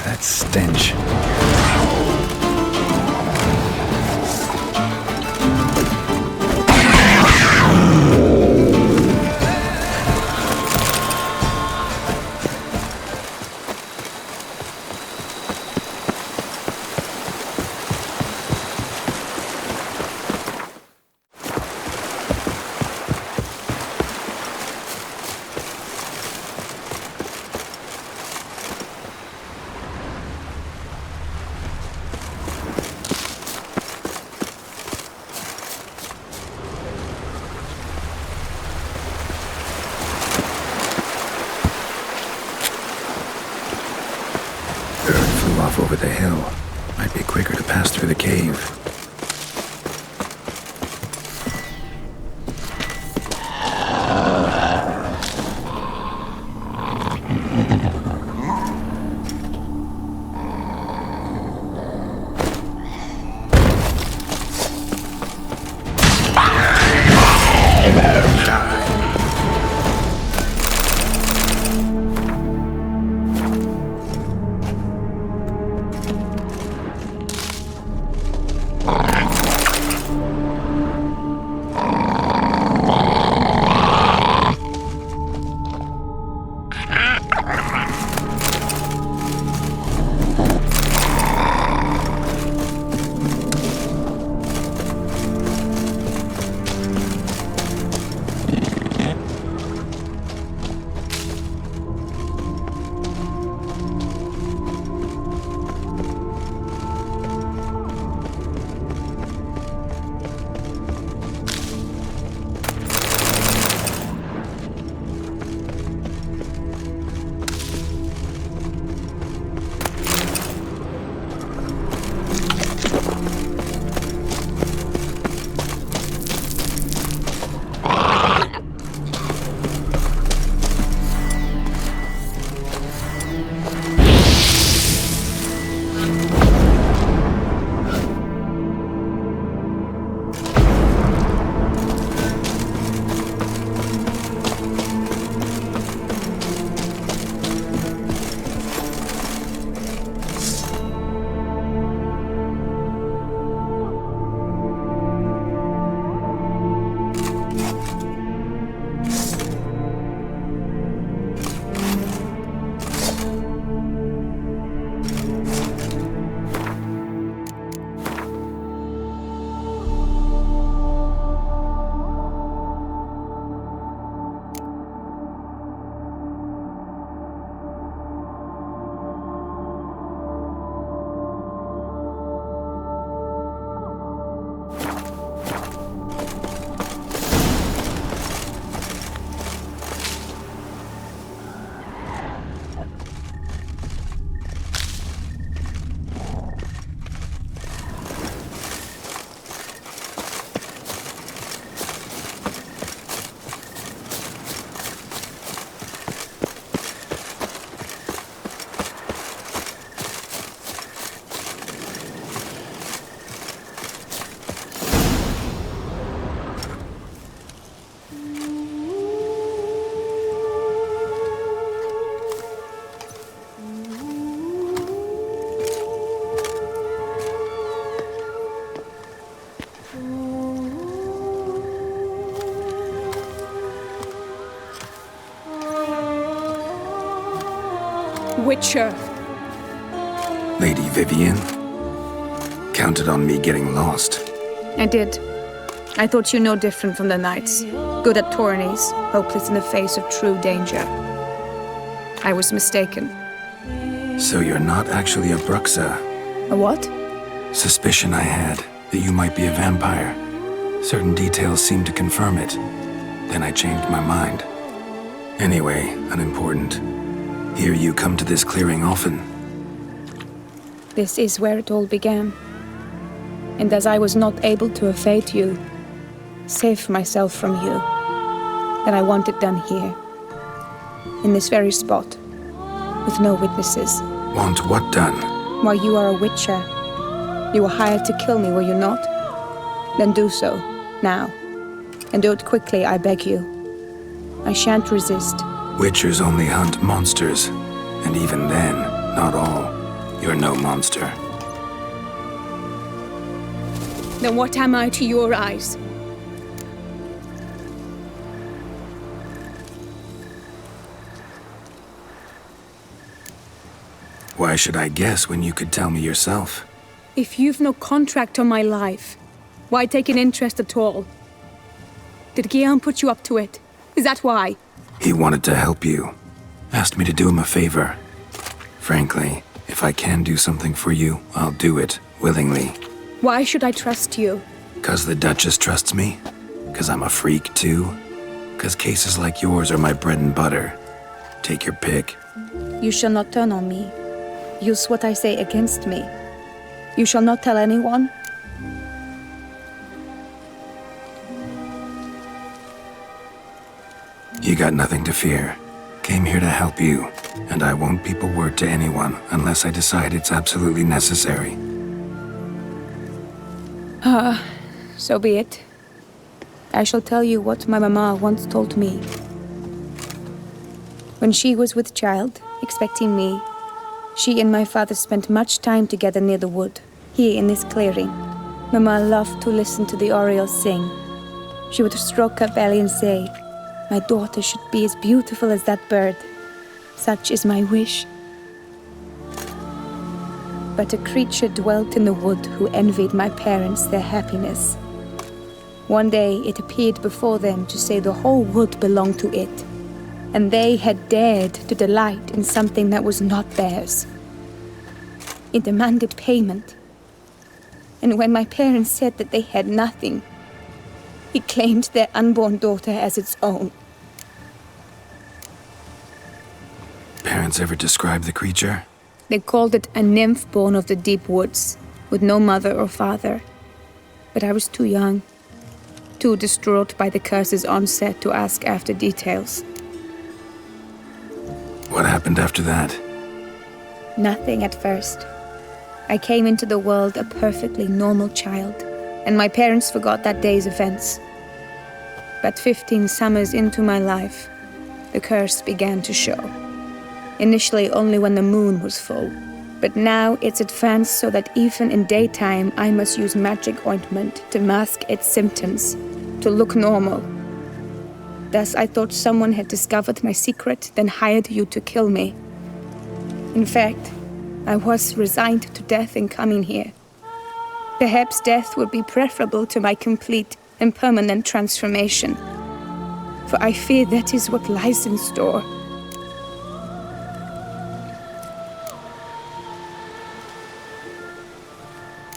That stench. Over the hill. Might be quicker to pass through the cave.
Witcher.
Lady Vivian? Counted on me getting lost.
I did. I thought you no different from the knights. Good at tourneys, hopeless in the face of true danger. I was mistaken.
So you're not actually a Bruxa?
A what?
Suspicion I had that you might be a vampire. Certain details seemed to confirm it. Then I changed my mind. Anyway, unimportant. Here you come to this clearing often.
This is where it all began. And as I was not able to evade you, save myself from you, then I want it done here. In this very spot. With no witnesses.
Want what done?
Why, you are a witcher. You were hired to kill me, were you not? Then do so, now. And do it quickly, I beg you. I shan't resist.
Witchers only hunt monsters. And even then, not all. You're no monster.
Then what am I to your eyes?
Why should I guess when you could tell me yourself?
If you've no contract on my life, why take an interest at all? Did Guillaume put you up to it? Is that why?
He wanted to help you. Asked me to do him a favor. Frankly, if I can do something for you, I'll do it, willingly.
Why should I trust you?
'Cause the Duchess trusts me? 'Cause I'm a freak, too? 'Cause cases like yours are my bread and butter. Take your pick.
You shall not turn on me. Use what I say against me. You shall not tell anyone?
You got nothing to fear. Came here to help you, and I won't peep a word to anyone unless I decide it's absolutely necessary.
So be it. I shall tell you what my mama once told me. When she was with child, expecting me, she and my father spent much time together near the wood, here in this clearing. Mama loved to listen to the orioles sing. She would stroke her belly and say, "My daughter should be as beautiful as that bird. Such is my wish." But a creature dwelt in the wood who envied my parents their happiness. One day it appeared before them to say the whole wood belonged to it, and they had dared to delight in something that was not theirs. It demanded payment. And when my parents said that they had nothing, it claimed their unborn daughter as its own.
Parents ever describe the creature?
They called it a nymph born of the deep woods, with no mother or father. But I was too young, too distraught by the curse's onset to ask after details.
What happened after that?
Nothing at first. I came into the world a perfectly normal child, and my parents forgot that day's events. But 15 summers into my life, the curse began to show. Initially only when the moon was full, but now it's advanced so that even in daytime I must use magic ointment to mask its symptoms, to look normal. Thus I thought someone had discovered my secret, then hired you to kill me. In fact, I was resigned to death in coming here. Perhaps death would be preferable to my complete and permanent transformation, for I fear that is what lies in store.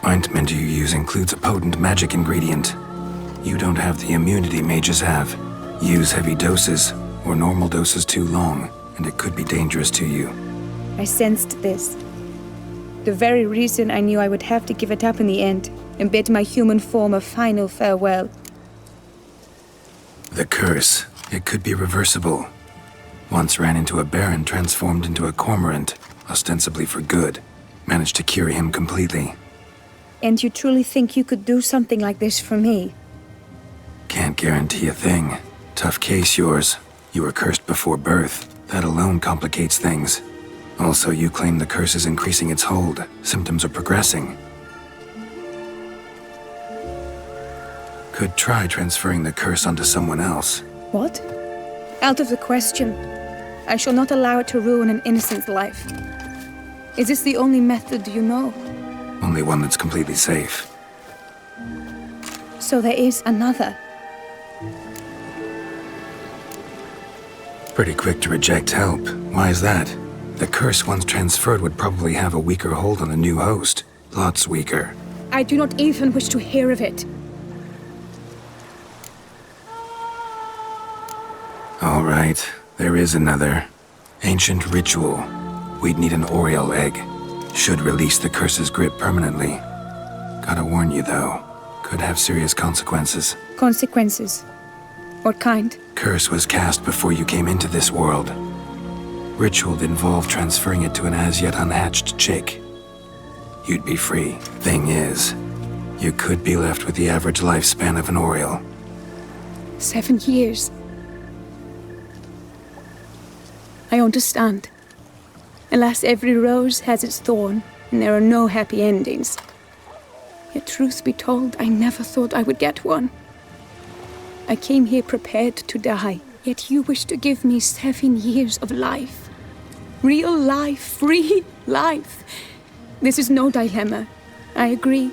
Ointment you use includes a potent magic ingredient. You don't have the immunity mages have. Use heavy doses, or normal doses too long, and it could be dangerous to you.
I sensed this. The very reason I knew I would have to give it up in the end, and bid my human form a final farewell.
The curse, it could be reversible. Once ran into a baron transformed into a cormorant, ostensibly for good. Managed to cure him completely.
And you truly think you could do something like this for me?
Can't guarantee a thing. Tough case, yours. You were cursed before birth. That alone complicates things. Also, you claim the curse is increasing its hold. Symptoms are progressing. Could try transferring the curse onto someone else.
What? Out of the question. I shall not allow it to ruin an innocent's life. Is this the only method you know?
Only one that's completely safe.
So there is another.
Pretty quick to reject help. Why is that? The curse once transferred would probably have a weaker hold on the new host. Lots weaker.
I do not even wish to hear of it.
All right, there is another. Ancient ritual. We'd need an Oriole egg. Should release the curse's grip permanently. Gotta warn you though, could have serious consequences.
Consequences? What kind?
Curse was cast before you came into this world. Ritual'd involve transferring it to an as-yet unhatched chick. You'd be free. Thing is, you could be left with the average lifespan of an Oriole.
7 years. I understand. Alas, every rose has its thorn, and there are no happy endings. Yet truth be told, I never thought I would get one. I came here prepared to die, yet you wish to give me 7 years of life. Real life, free life. This is no dilemma. I agree,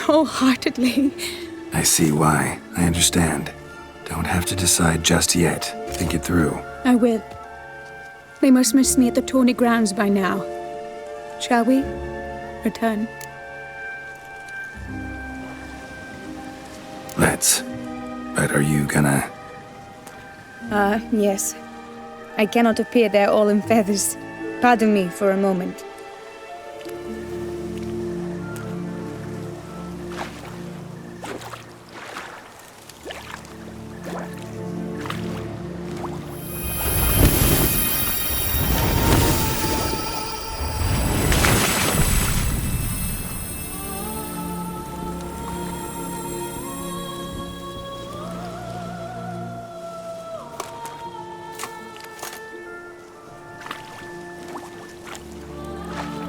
wholeheartedly.
I see why. I understand. Don't have to decide just yet. Think it through.
I will. They must miss me at the tourney grounds by now. Shall we return?
Let's. But are you gonna...
Yes. I cannot appear there all in feathers. Pardon me for a moment.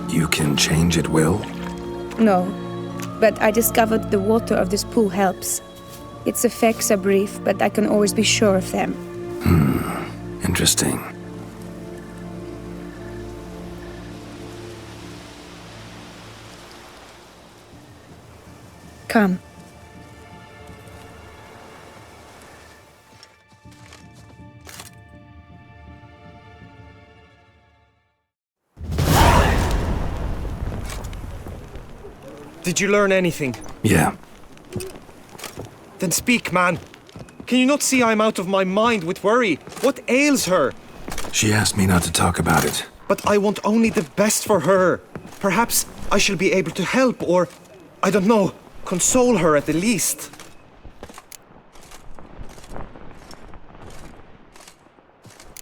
You can change at will?
No, but I discovered the water of this pool helps. Its effects are brief, but I can always be sure of them.
Interesting.
Come.
Did you learn anything?
Yeah.
Then speak, man. Can you not see I'm out of my mind with worry? What ails her?
She asked me not to talk about it.
But I want only the best for her. Perhaps I shall be able to help or, I don't know, console her at the least.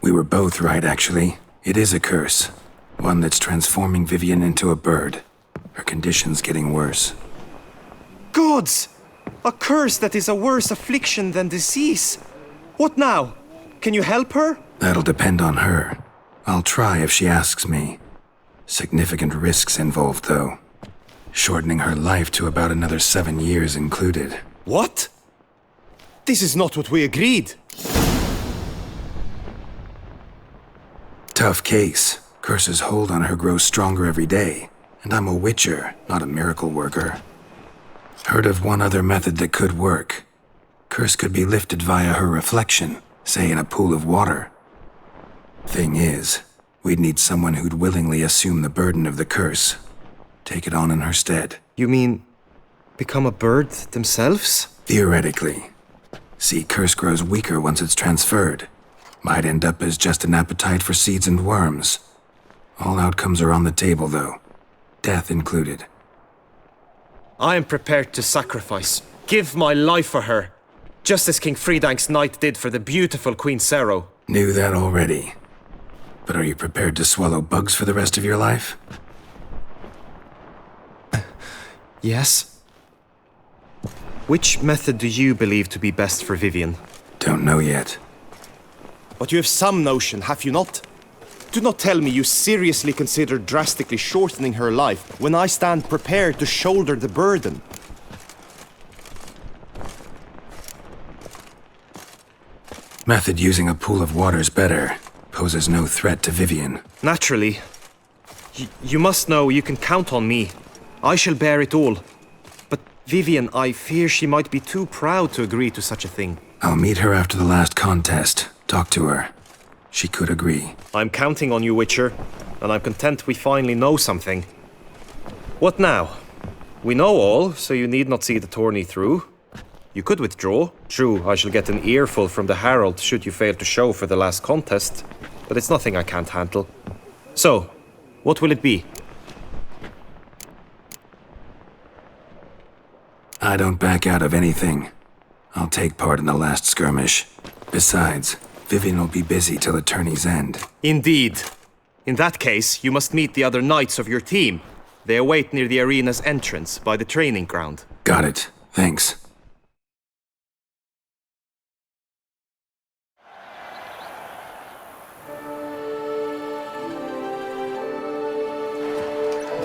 We were both right, actually. It is a curse. One that's transforming Vivian into a bird. Her condition's getting worse.
Gods! A curse that is a worse affliction than disease. What now? Can you help her?
That'll depend on her. I'll try if she asks me. Significant risks involved, though. Shortening her life to about another 7 years included.
What? This is not what we agreed.
Tough case. Curse's hold on her grows stronger every day. And I'm a witcher, not a miracle worker. Heard of one other method that could work. Curse could be lifted via her reflection, say in a pool of water. Thing is, we'd need someone who'd willingly assume the burden of the curse. Take it on in her stead.
You mean, become a bird themselves?
Theoretically. See, curse grows weaker once it's transferred. Might end up as just an appetite for seeds and worms. All outcomes are on the table, though. Death included.
I am prepared to sacrifice. Give my life for her. Just as King Fridank's knight did for the beautiful Queen Sero.
Knew that already. But are you prepared to swallow bugs for the rest of your life?
Yes. Which method do you believe to be best for Vivian?
Don't know yet.
But you have some notion, have you not? Do not tell me you seriously consider drastically shortening her life when I stand prepared to shoulder the burden.
Method using a pool of water's better. poses no threat to Vivian.
Naturally. You must know you can count on me. I shall bear it all. But Vivian, I fear she might be too proud to agree to such a thing.
I'll meet her after the last contest. Talk to her. She could agree.
I'm counting on you, Witcher, and I'm content we finally know something. What now? We know all, so you need not see the tourney through. You could withdraw. True, I shall get an earful from the Herald should you fail to show for the last contest, but it's nothing I can't handle. So, what will it be?
I don't back out of anything. I'll take part in the last skirmish. Besides, Vivian will be busy till the tourney's end.
Indeed. In that case, you must meet the other knights of your team. They await near the arena's entrance, by the training ground.
Got it. Thanks.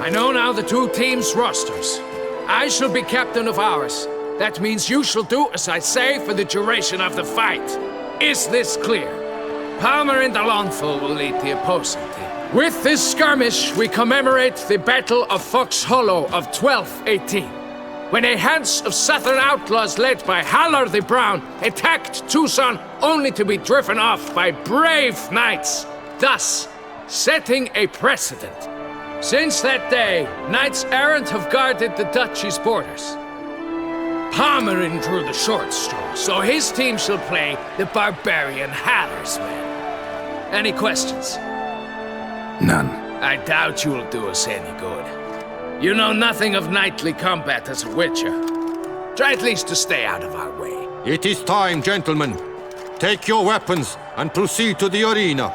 I know now the two teams' rosters. I shall be captain of ours. That means you shall do as I say for the duration of the fight. Is this clear? Palmer and Alonso will lead the opposing team. With this skirmish, we commemorate the Battle of Fox Hollow of 1218, when a hands of southern outlaws led by Haller the Brown attacked Toussaint only to be driven off by brave knights, thus setting a precedent. Since that day, knights errant have guarded the duchy's borders. Palmerin drew the short straw, so his team shall play the barbarian Haller's men. Any questions?
None.
I doubt you'll do us any good. You know nothing of knightly combat as a witcher. Try at least to stay out of our way.
It is time, gentlemen. Take your weapons and proceed to the arena.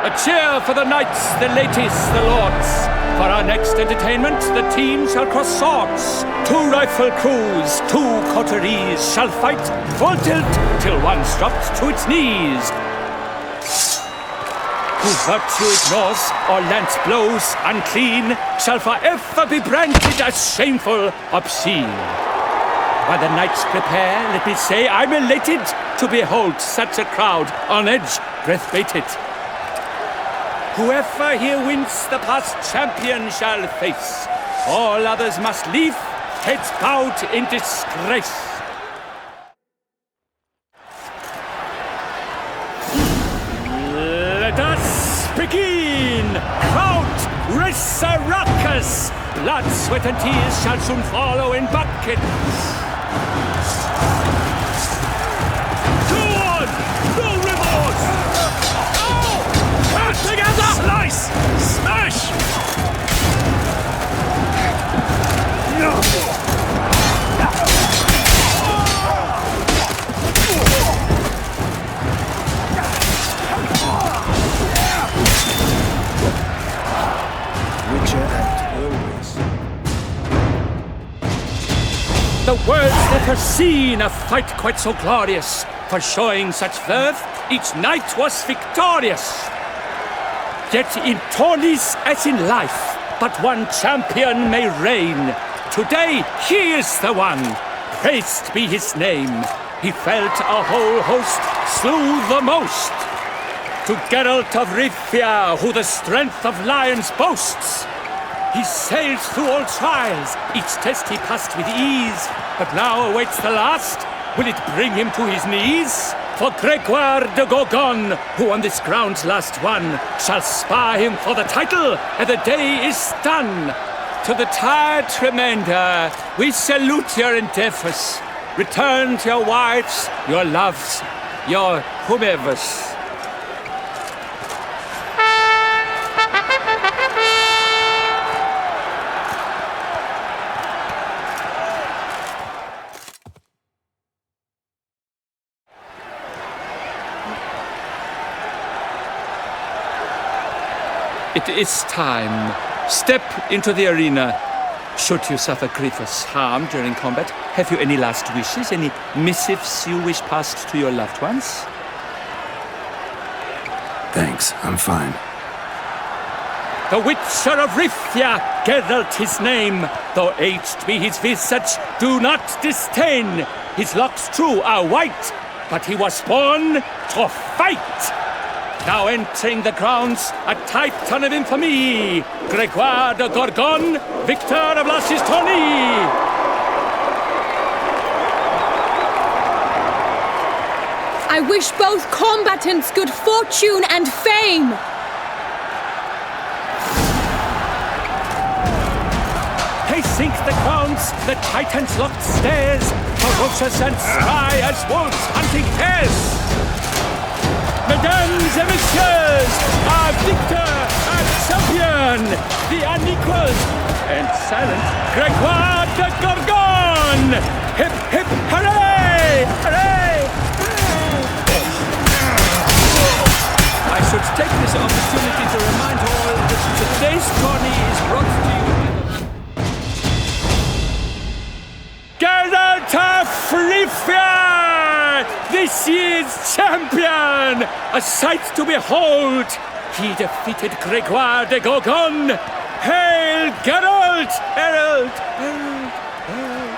A cheer for the knights, the ladies, the lords. For our next entertainment, the team shall cross swords. 2 rifle crews, 2 coteries shall fight full tilt till one's dropped to its knees. Who virtue ignores or lance blows unclean shall forever be branded as shameful, obscene. While the knights prepare, let me say I'm elated to behold such a crowd on edge, breath-baited. Whoever here wins the past champion shall face. All others must leave, heads bowed in disgrace. Let us begin! Count Resurrectus! Blood, sweat, and tears shall soon follow in buckets. Go on! No remorse! Together! Slice! Smash! No!
Witcher act always.
The world's never seen a fight quite so glorious. For showing such verve, each knight was victorious. Yet in tourneys as in life, but one champion may reign. Today he is the one, praised be his name. He felt a whole host, slew the most. To Geralt of Rivia, who the strength of lions boasts. He sailed through all trials, each test he passed with ease. But now awaits the last, will it bring him to his knees? For Gregoire de Gorgon, who on this ground last won, shall spar him for the title, and the day is done. To the tired remainder, we salute your endeavors. Return to your wives, your loves, your whomevers. It is time. Step into the arena. Should you suffer grievous harm during combat, have you any last wishes, any missives you wish passed to your loved ones?
Thanks, I'm fine.
The Witcher of Rivia, Geralt his name. Though aged be his visage, do not disdain. His locks true are white, but he was born to fight. Now entering the grounds, a titan of infamy, Gregoire de Gorgon, victor of La Sistonie.
I wish both combatants good fortune and fame.
They sink the grounds, the titans locked stairs, ferocious and spry as wolves hunting hares. Mesdames et messieurs, our victor, our champion, the unequaled and silent Gregoire de Gorgon! Hip, hip, hooray! Hooray! I should take this opportunity to remind all that today's tourney is brought to you by Geralt of Rivia! This year's champion! A sight to behold! He defeated Gregoire de Gorgon! Hail Geralt! Herald! Herald! Herald!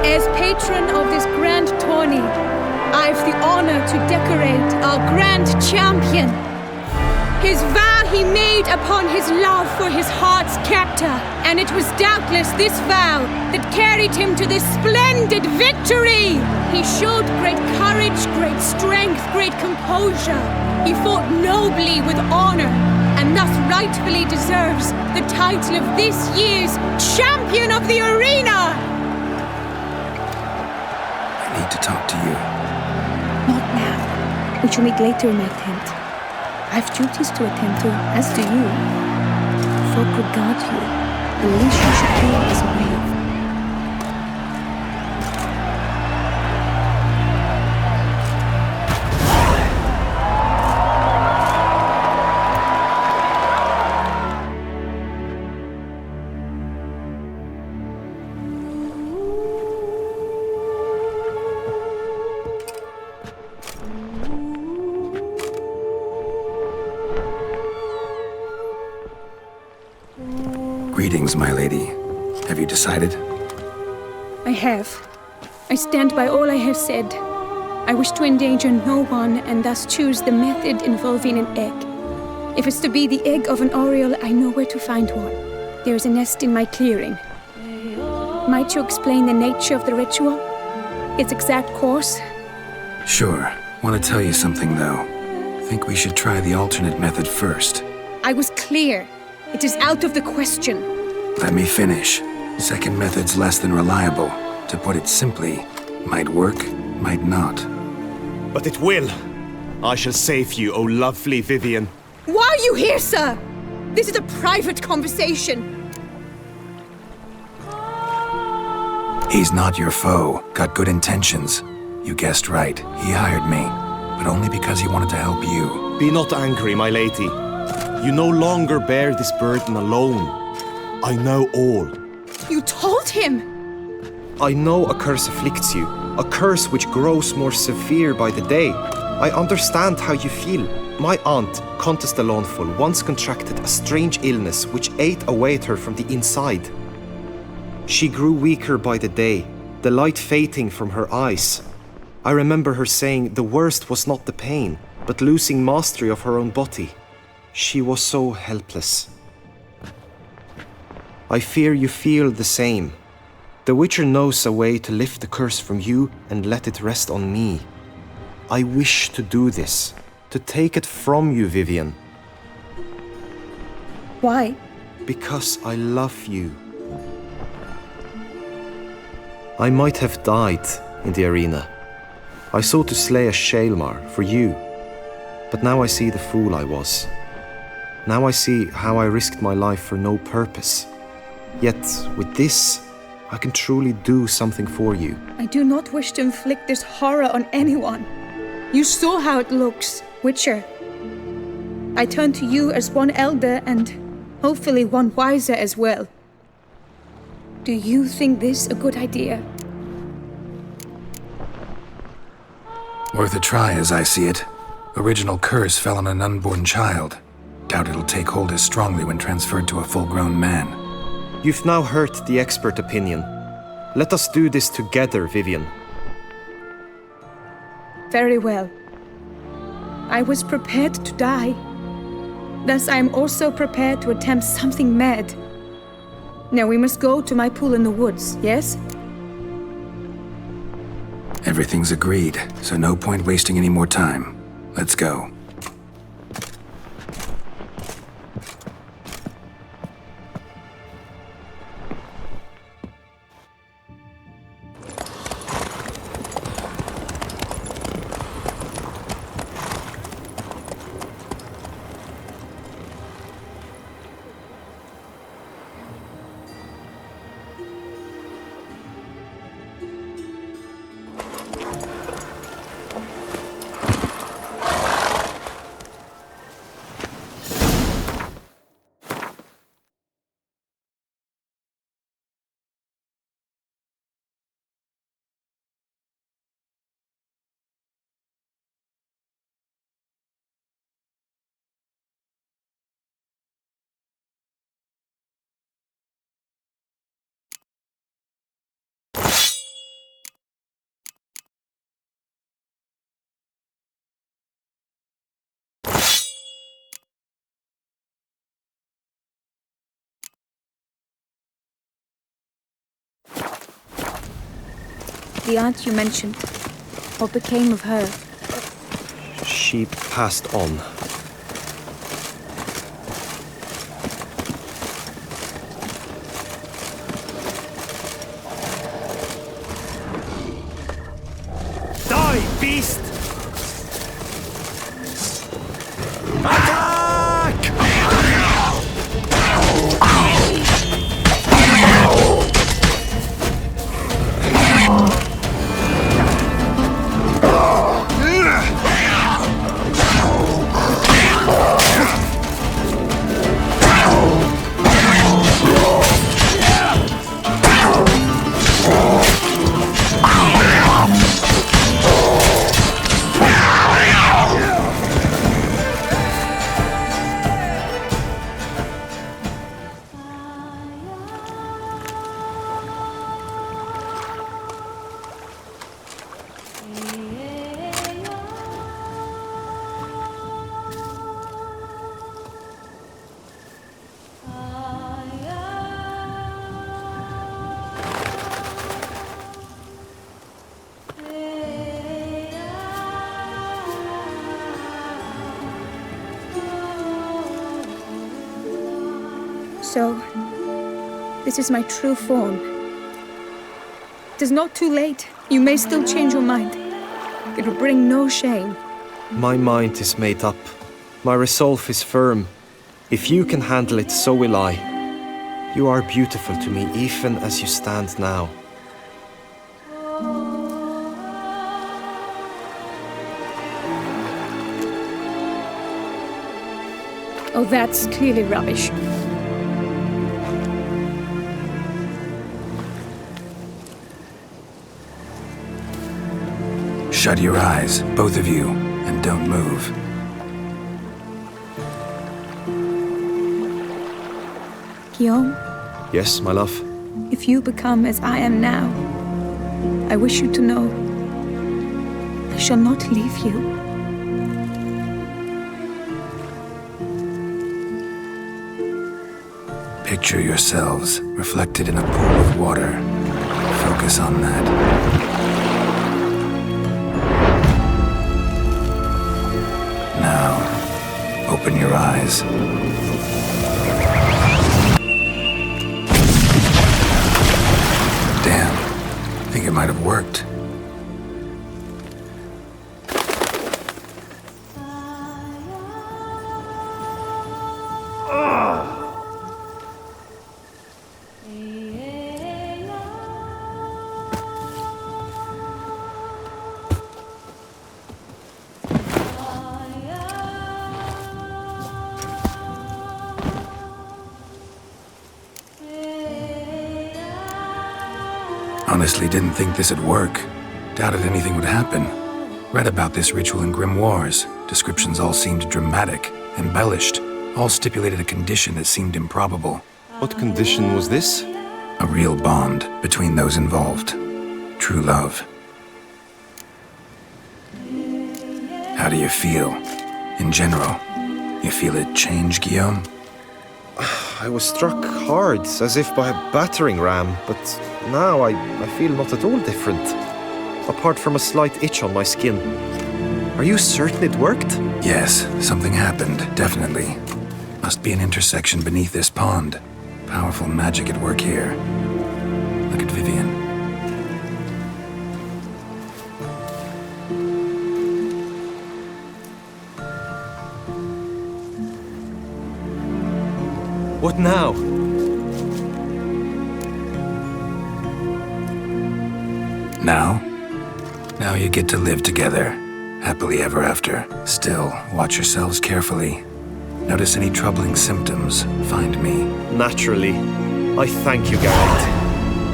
As patron of this grand tourney, I've the honor to decorate our grand champion. His vow he made upon his love for his heart's captor, and it was doubtless this vow that carried him to this splendid victory. He showed great courage, great strength, great composure. He fought nobly with honor, and thus rightfully deserves the title of this year's Champion of the Arena.
I need to talk to you.
Not now. We shall meet later in my tent. I've duties to attend to, as do you. Folk regard you. The least you should do is brave.
Greetings, my lady. Have you decided?
I have. I stand by all I have said. I wish to endanger no one and thus choose the method involving an egg. If it's to be the egg of an oriole, I know where to find one. There is a nest in my clearing. Might you explain the nature of the ritual? Its exact course?
Sure. Want to tell you something, though. Think we should try the alternate method first.
I was clear. It is out of the question.
Let me finish. Second method's less than reliable. To put it simply, might work, might not.
But it will. I shall save you, O lovely Vivian.
Why are you here, sir? This is a private conversation.
He's not your foe. Got good intentions. You guessed right. He hired me. But only because he wanted to help you.
Be not angry, my lady. You no longer bear this burden alone. I know all.
You told him!
I know a curse afflicts you. A curse which grows more severe by the day. I understand how you feel. My aunt, Countess de Lawnful, once contracted a strange illness which ate away at her from the inside. She grew weaker by the day, the light fading from her eyes. I remember her saying the worst was not the pain, but losing mastery of her own body. She was so helpless. I fear you feel the same. The Witcher knows a way to lift the curse from you and let it rest on me. I wish to do this, to take it from you, Vivian.
Why?
Because I love you. I might have died in the arena. I sought to slay a Shaelmar for you, but now I see the fool I was. Now I see how I risked my life for no purpose. Yet, with this, I can truly do something for you.
I do not wish to inflict this horror on anyone. You saw how it looks, Witcher. I turn to you as one elder and hopefully one wiser as well. Do you think this a good idea?
Worth a try, as I see it. Original curse fell on an unborn child. Doubt it'll take hold as strongly when transferred to a full-grown man.
You've now heard the expert opinion. Let us do this together, Vivian.
Very well. I was prepared to die. Thus I am also prepared to attempt something mad. Now we must go to my pool in the woods, yes?
Everything's agreed, so no point wasting any more time. Let's go.
The aunt you mentioned, what became of her?
She passed on.
Die, beast!
So, this is my true form. It is not too late. You may still change your mind. It will bring no shame.
My mind is made up. My resolve is firm. If you can handle it, so will I. You are beautiful to me, even as you stand now.
Oh, that's clearly rubbish.
Shut your eyes, both of you, and don't move.
Guillaume,
Yes, my love?
if you become as I am now, I wish you to know I shall not leave you.
Picture yourselves reflected in a pool of water. Focus on that. Now, open your eyes. Damn, I think it might have worked. Honestly, didn't think this'd work. Doubted anything would happen. Read about this ritual in grimoires. Descriptions all seemed dramatic, embellished. All stipulated a condition that seemed improbable.
What condition was this?
A real bond between those involved. True love. How do you feel? In general, you feel it change, Guillaume?
I was struck hard, as if by a battering ram, but now I feel not at all different. Apart from a slight itch on my skin. Are you certain it worked?
Yes, something happened, definitely. Must be an intersection beneath this pond. Powerful magic at work here. Look at Vivian.
What now?
Now? Now you get to live together. Happily ever after. Still, watch yourselves carefully. Notice any troubling symptoms, find me.
Naturally. I thank you, Geralt.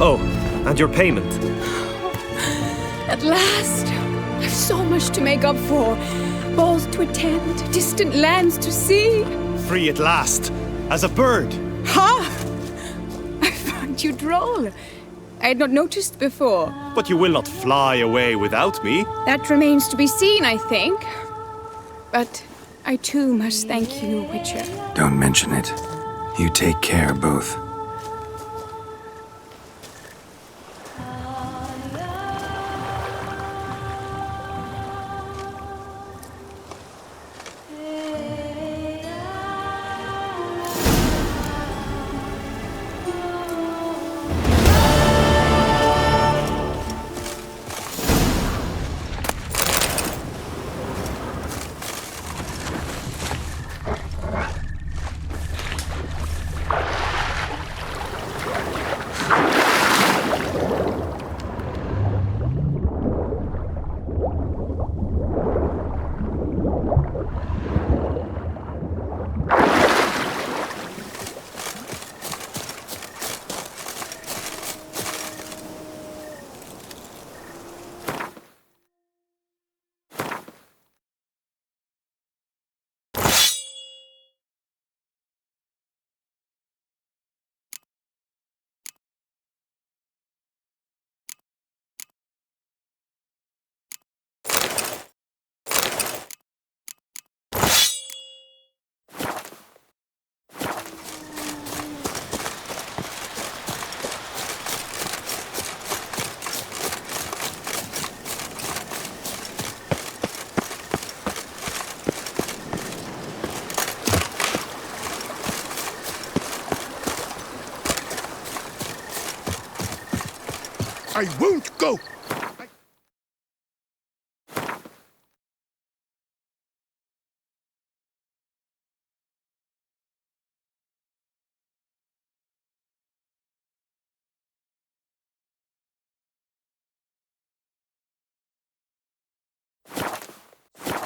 Oh, and your payment.
At last! I've so much to make up for. Balls to attend, distant lands to see.
Free at last. As a bird.
Ha! I find you droll. I had not noticed before.
But you will not fly away without me.
That remains to be seen, I think. But I too must thank you, Witcher.
Don't mention it. You take care, both.
I won't go!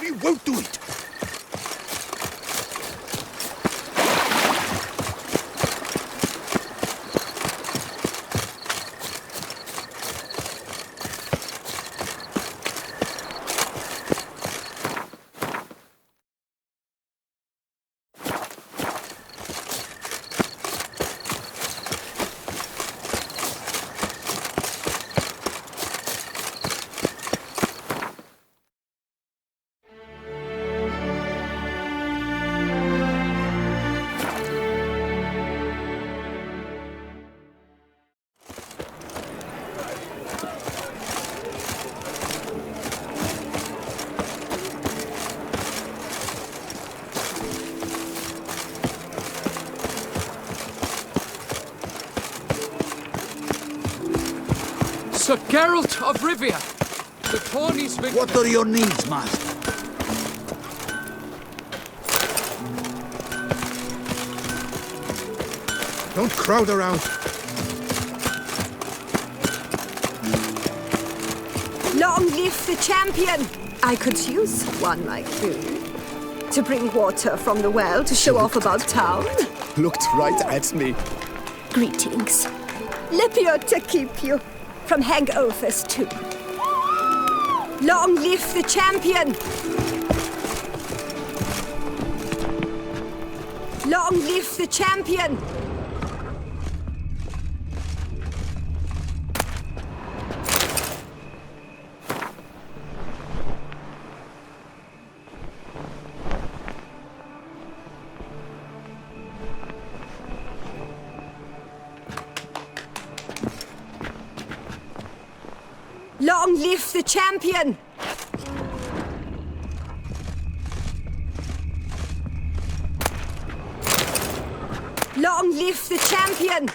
We won't do it!
Sir Geralt of Rivia! The Tawny's victim.
What are your needs, master?
Don't crowd around.
Long live the champion! I could use one like you. To bring water from the well to show off about town.
Looked right at me.
Greetings. Lipiot to keep you. From hangovers too. Long live the champion! Long live the champion! Long live the champion! Long live the champion!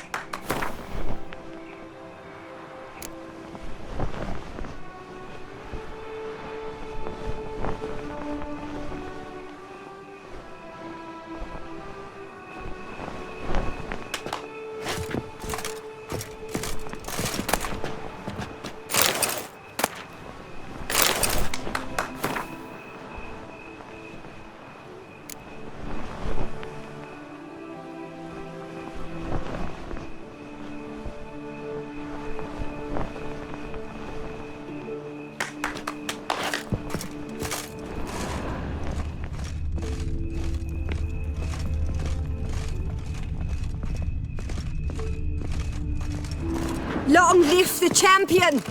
Long live the champion!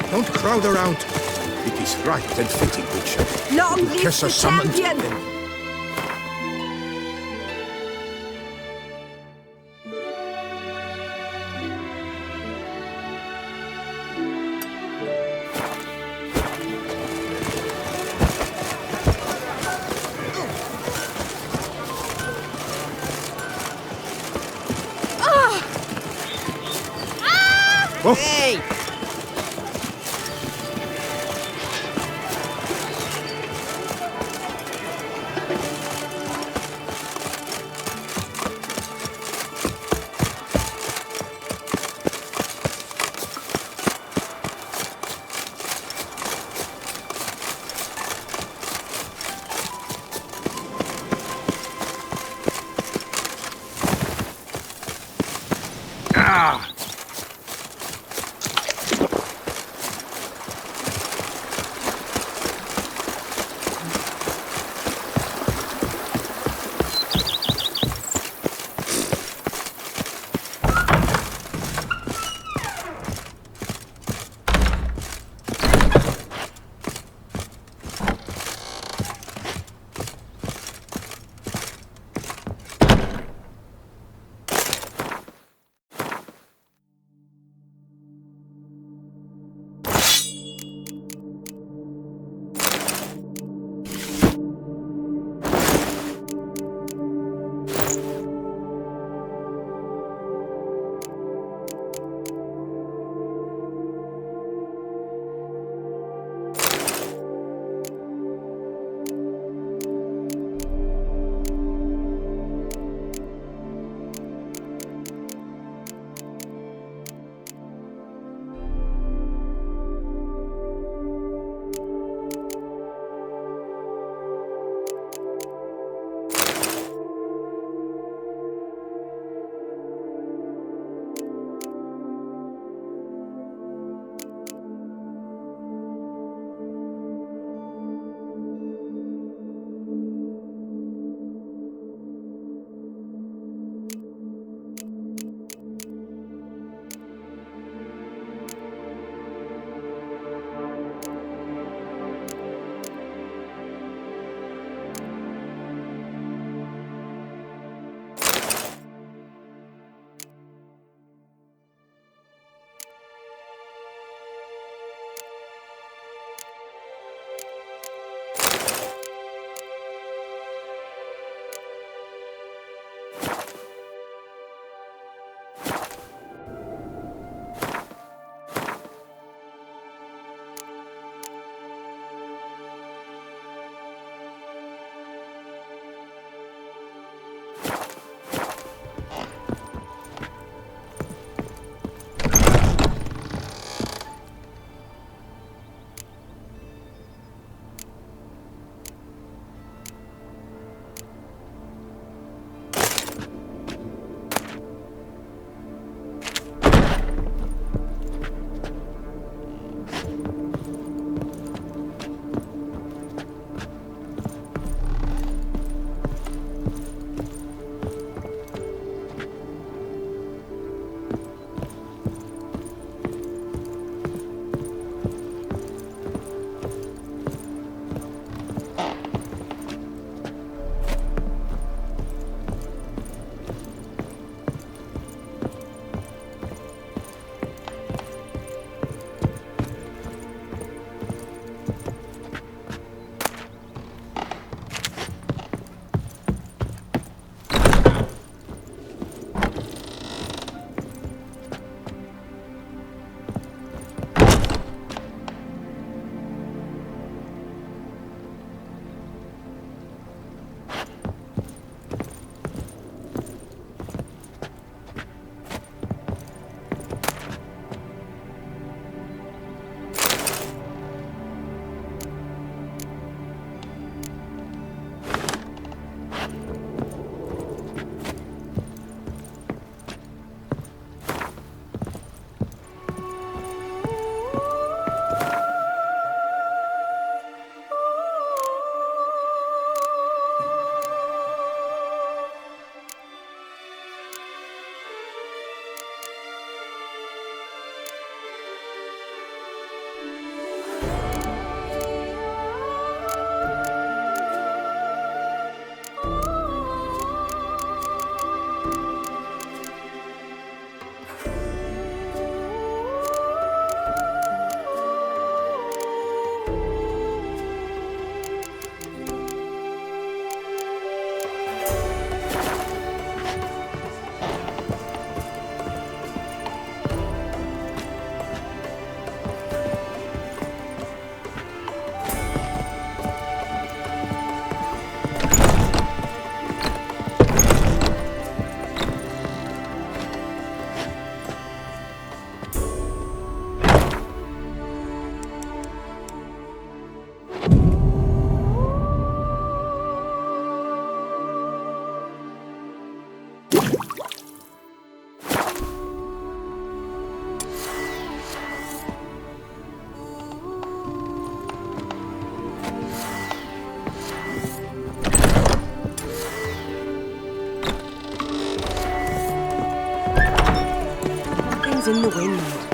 Don't crowd around. It is right and fitting, Witcher.
Long live
Kiss
the
us summoned.
champion!
Oh.
Hey!
in the wind.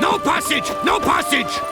No passage! No passage!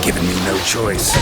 given me no choice.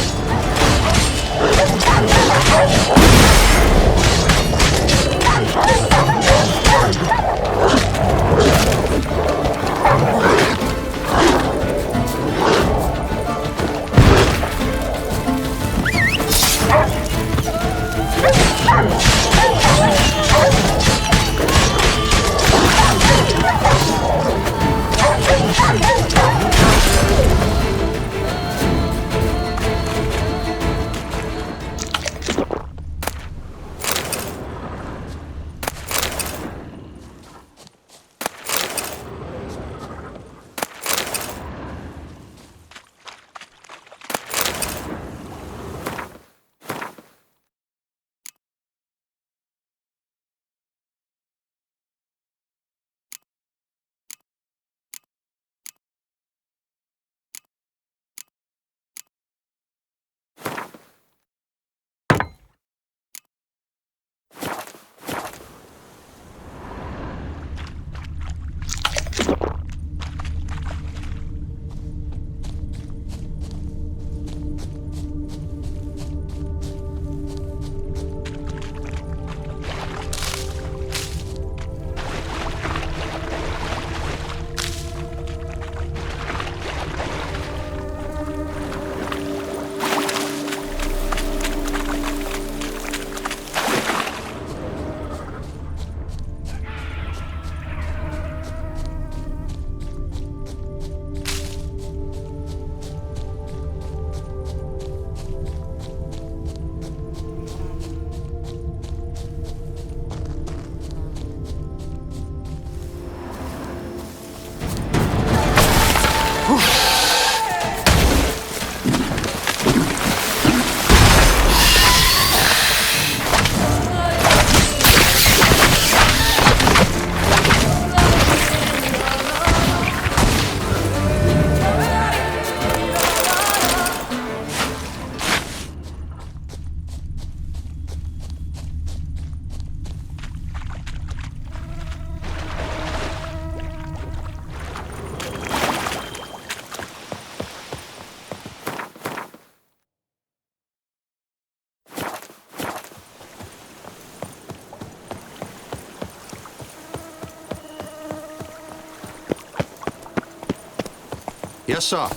Yes, sir.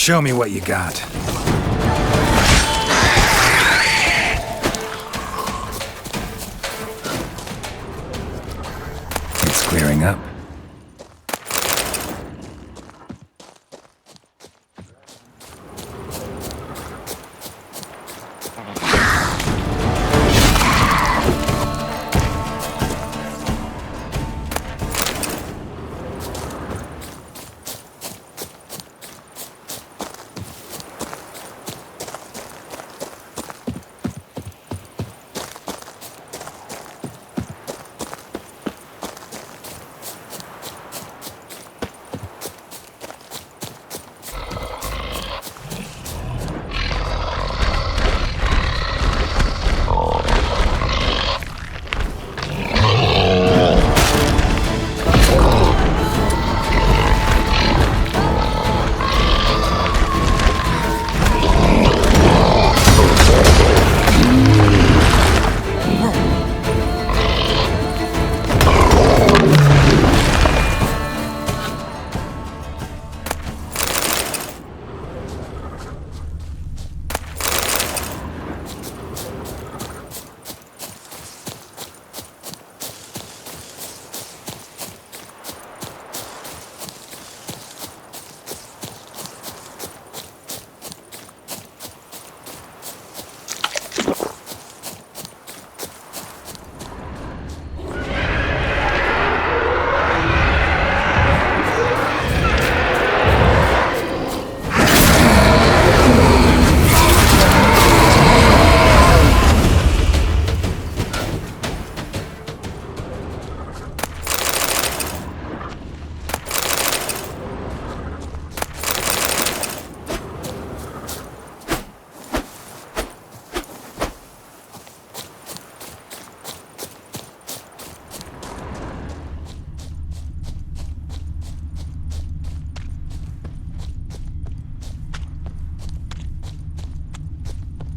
Show me what you got. It's clearing up.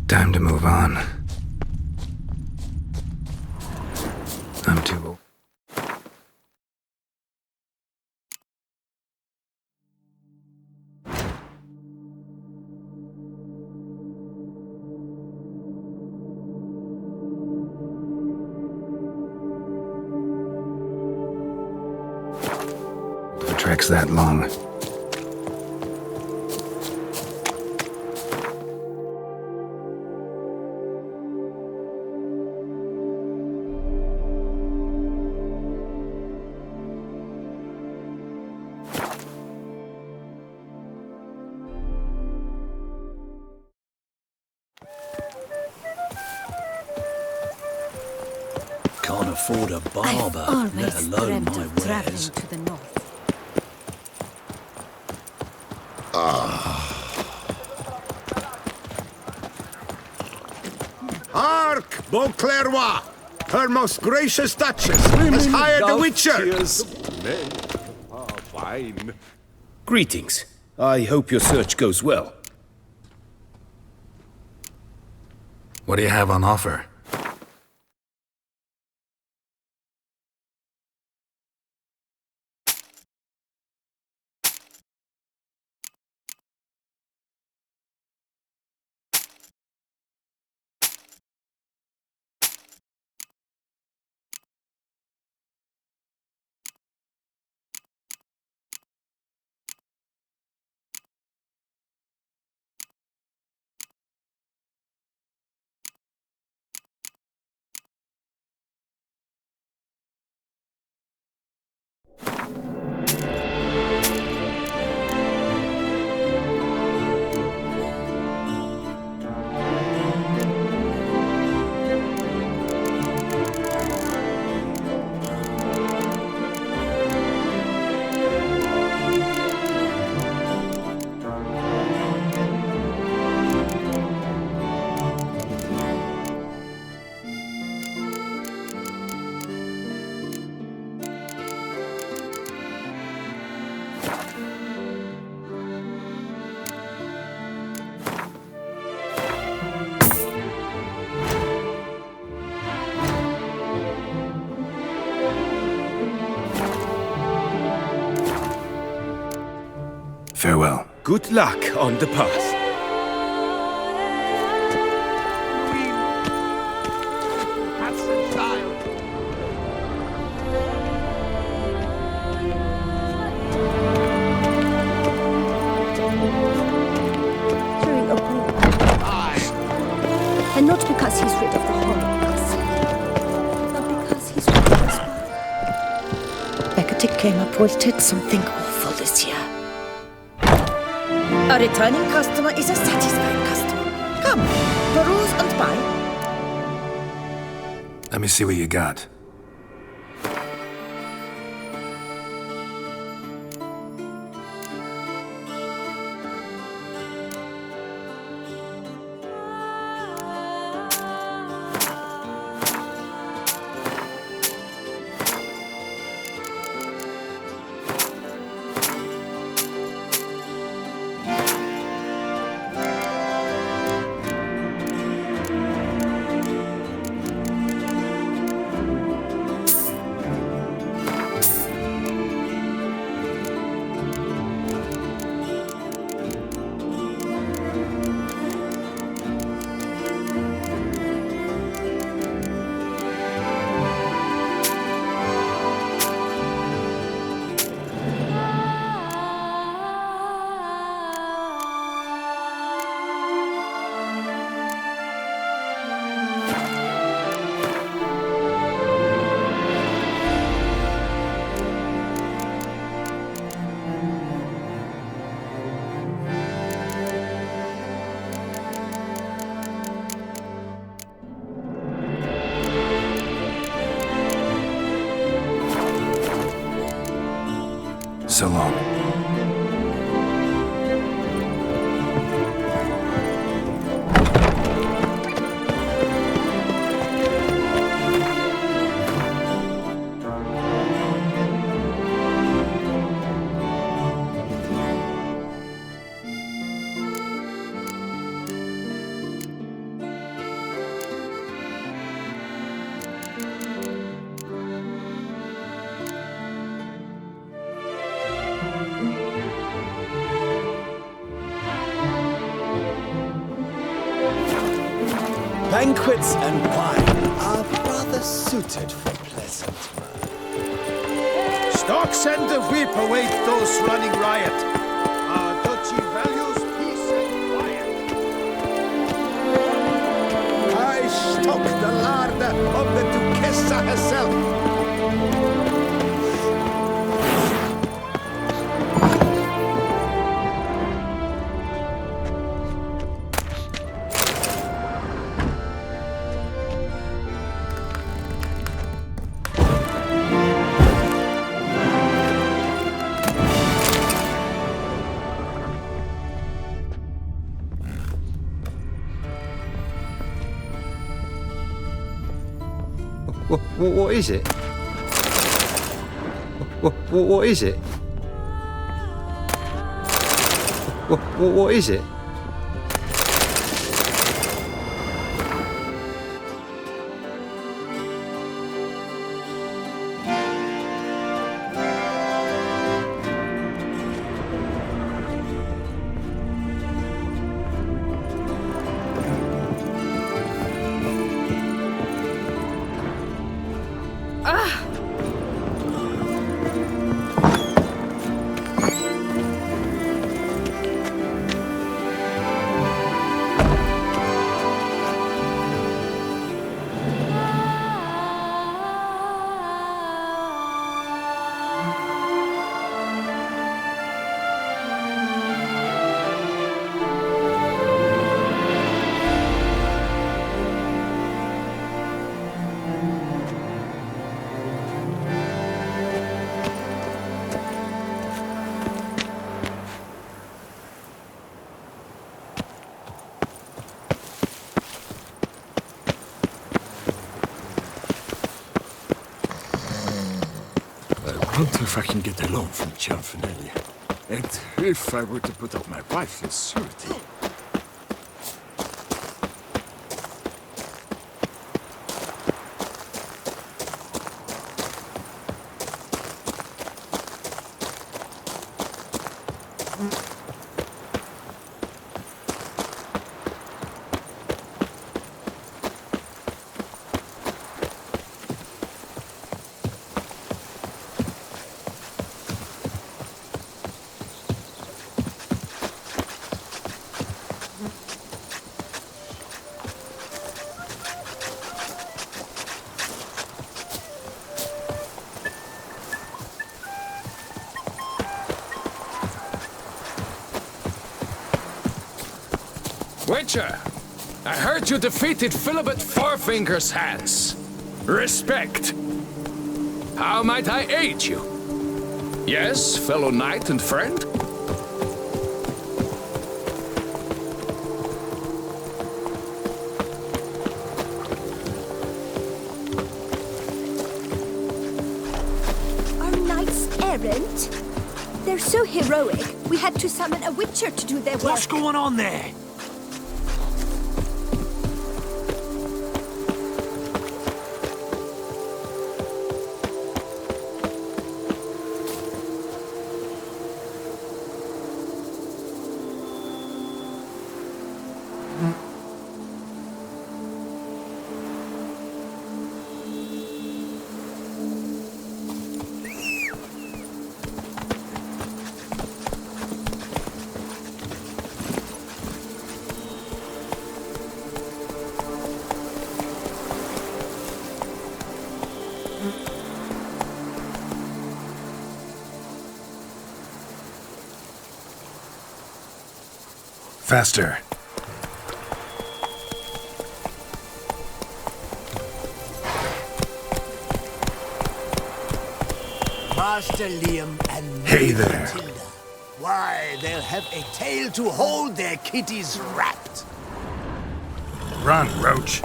Time to move on. I'm too old. The trek's that long.
Can't afford a barber, let alone my wares.
To the north.
Hark, Beauclerc! Her most gracious Duchess has hired a witcher!
Fine. Greetings. I hope your search goes well.
What do you have on offer? Farewell.
Good luck on the path.
And not because he's rid of the Horrors, but because he's rid of us. Beckett came up with something awful this year. A returning customer is a satisfied customer. Come, peruse and buy.
Let me see what you got. So long.
Banquets and wine are rather suited for pleasant mirth.
Stocks and the whip await those running riot. Our duchy values peace and quiet. I stock the larder of the Duchessa herself.
What is it? What is it? What is it?
I wonder if I can get a loan from Cianfinelli. And if I were to put up my wife as surety.
Witcher, I heard you defeated Philibert Fourfinger's hands. Respect. How might I aid you? Yes, fellow knight and friend?
Are knights errant? They're so heroic, we had to summon a witcher to do their work.
What's going on there?
Faster.
Master Liam and
Hey there.
Matilda. Why, they'll have a tail to hold their kitties wrapped.
Run, Roach.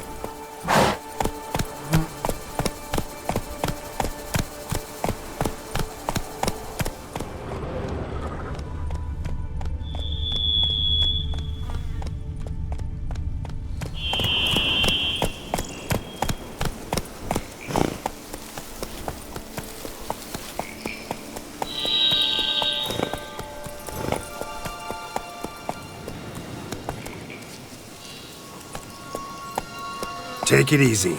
Take it easy.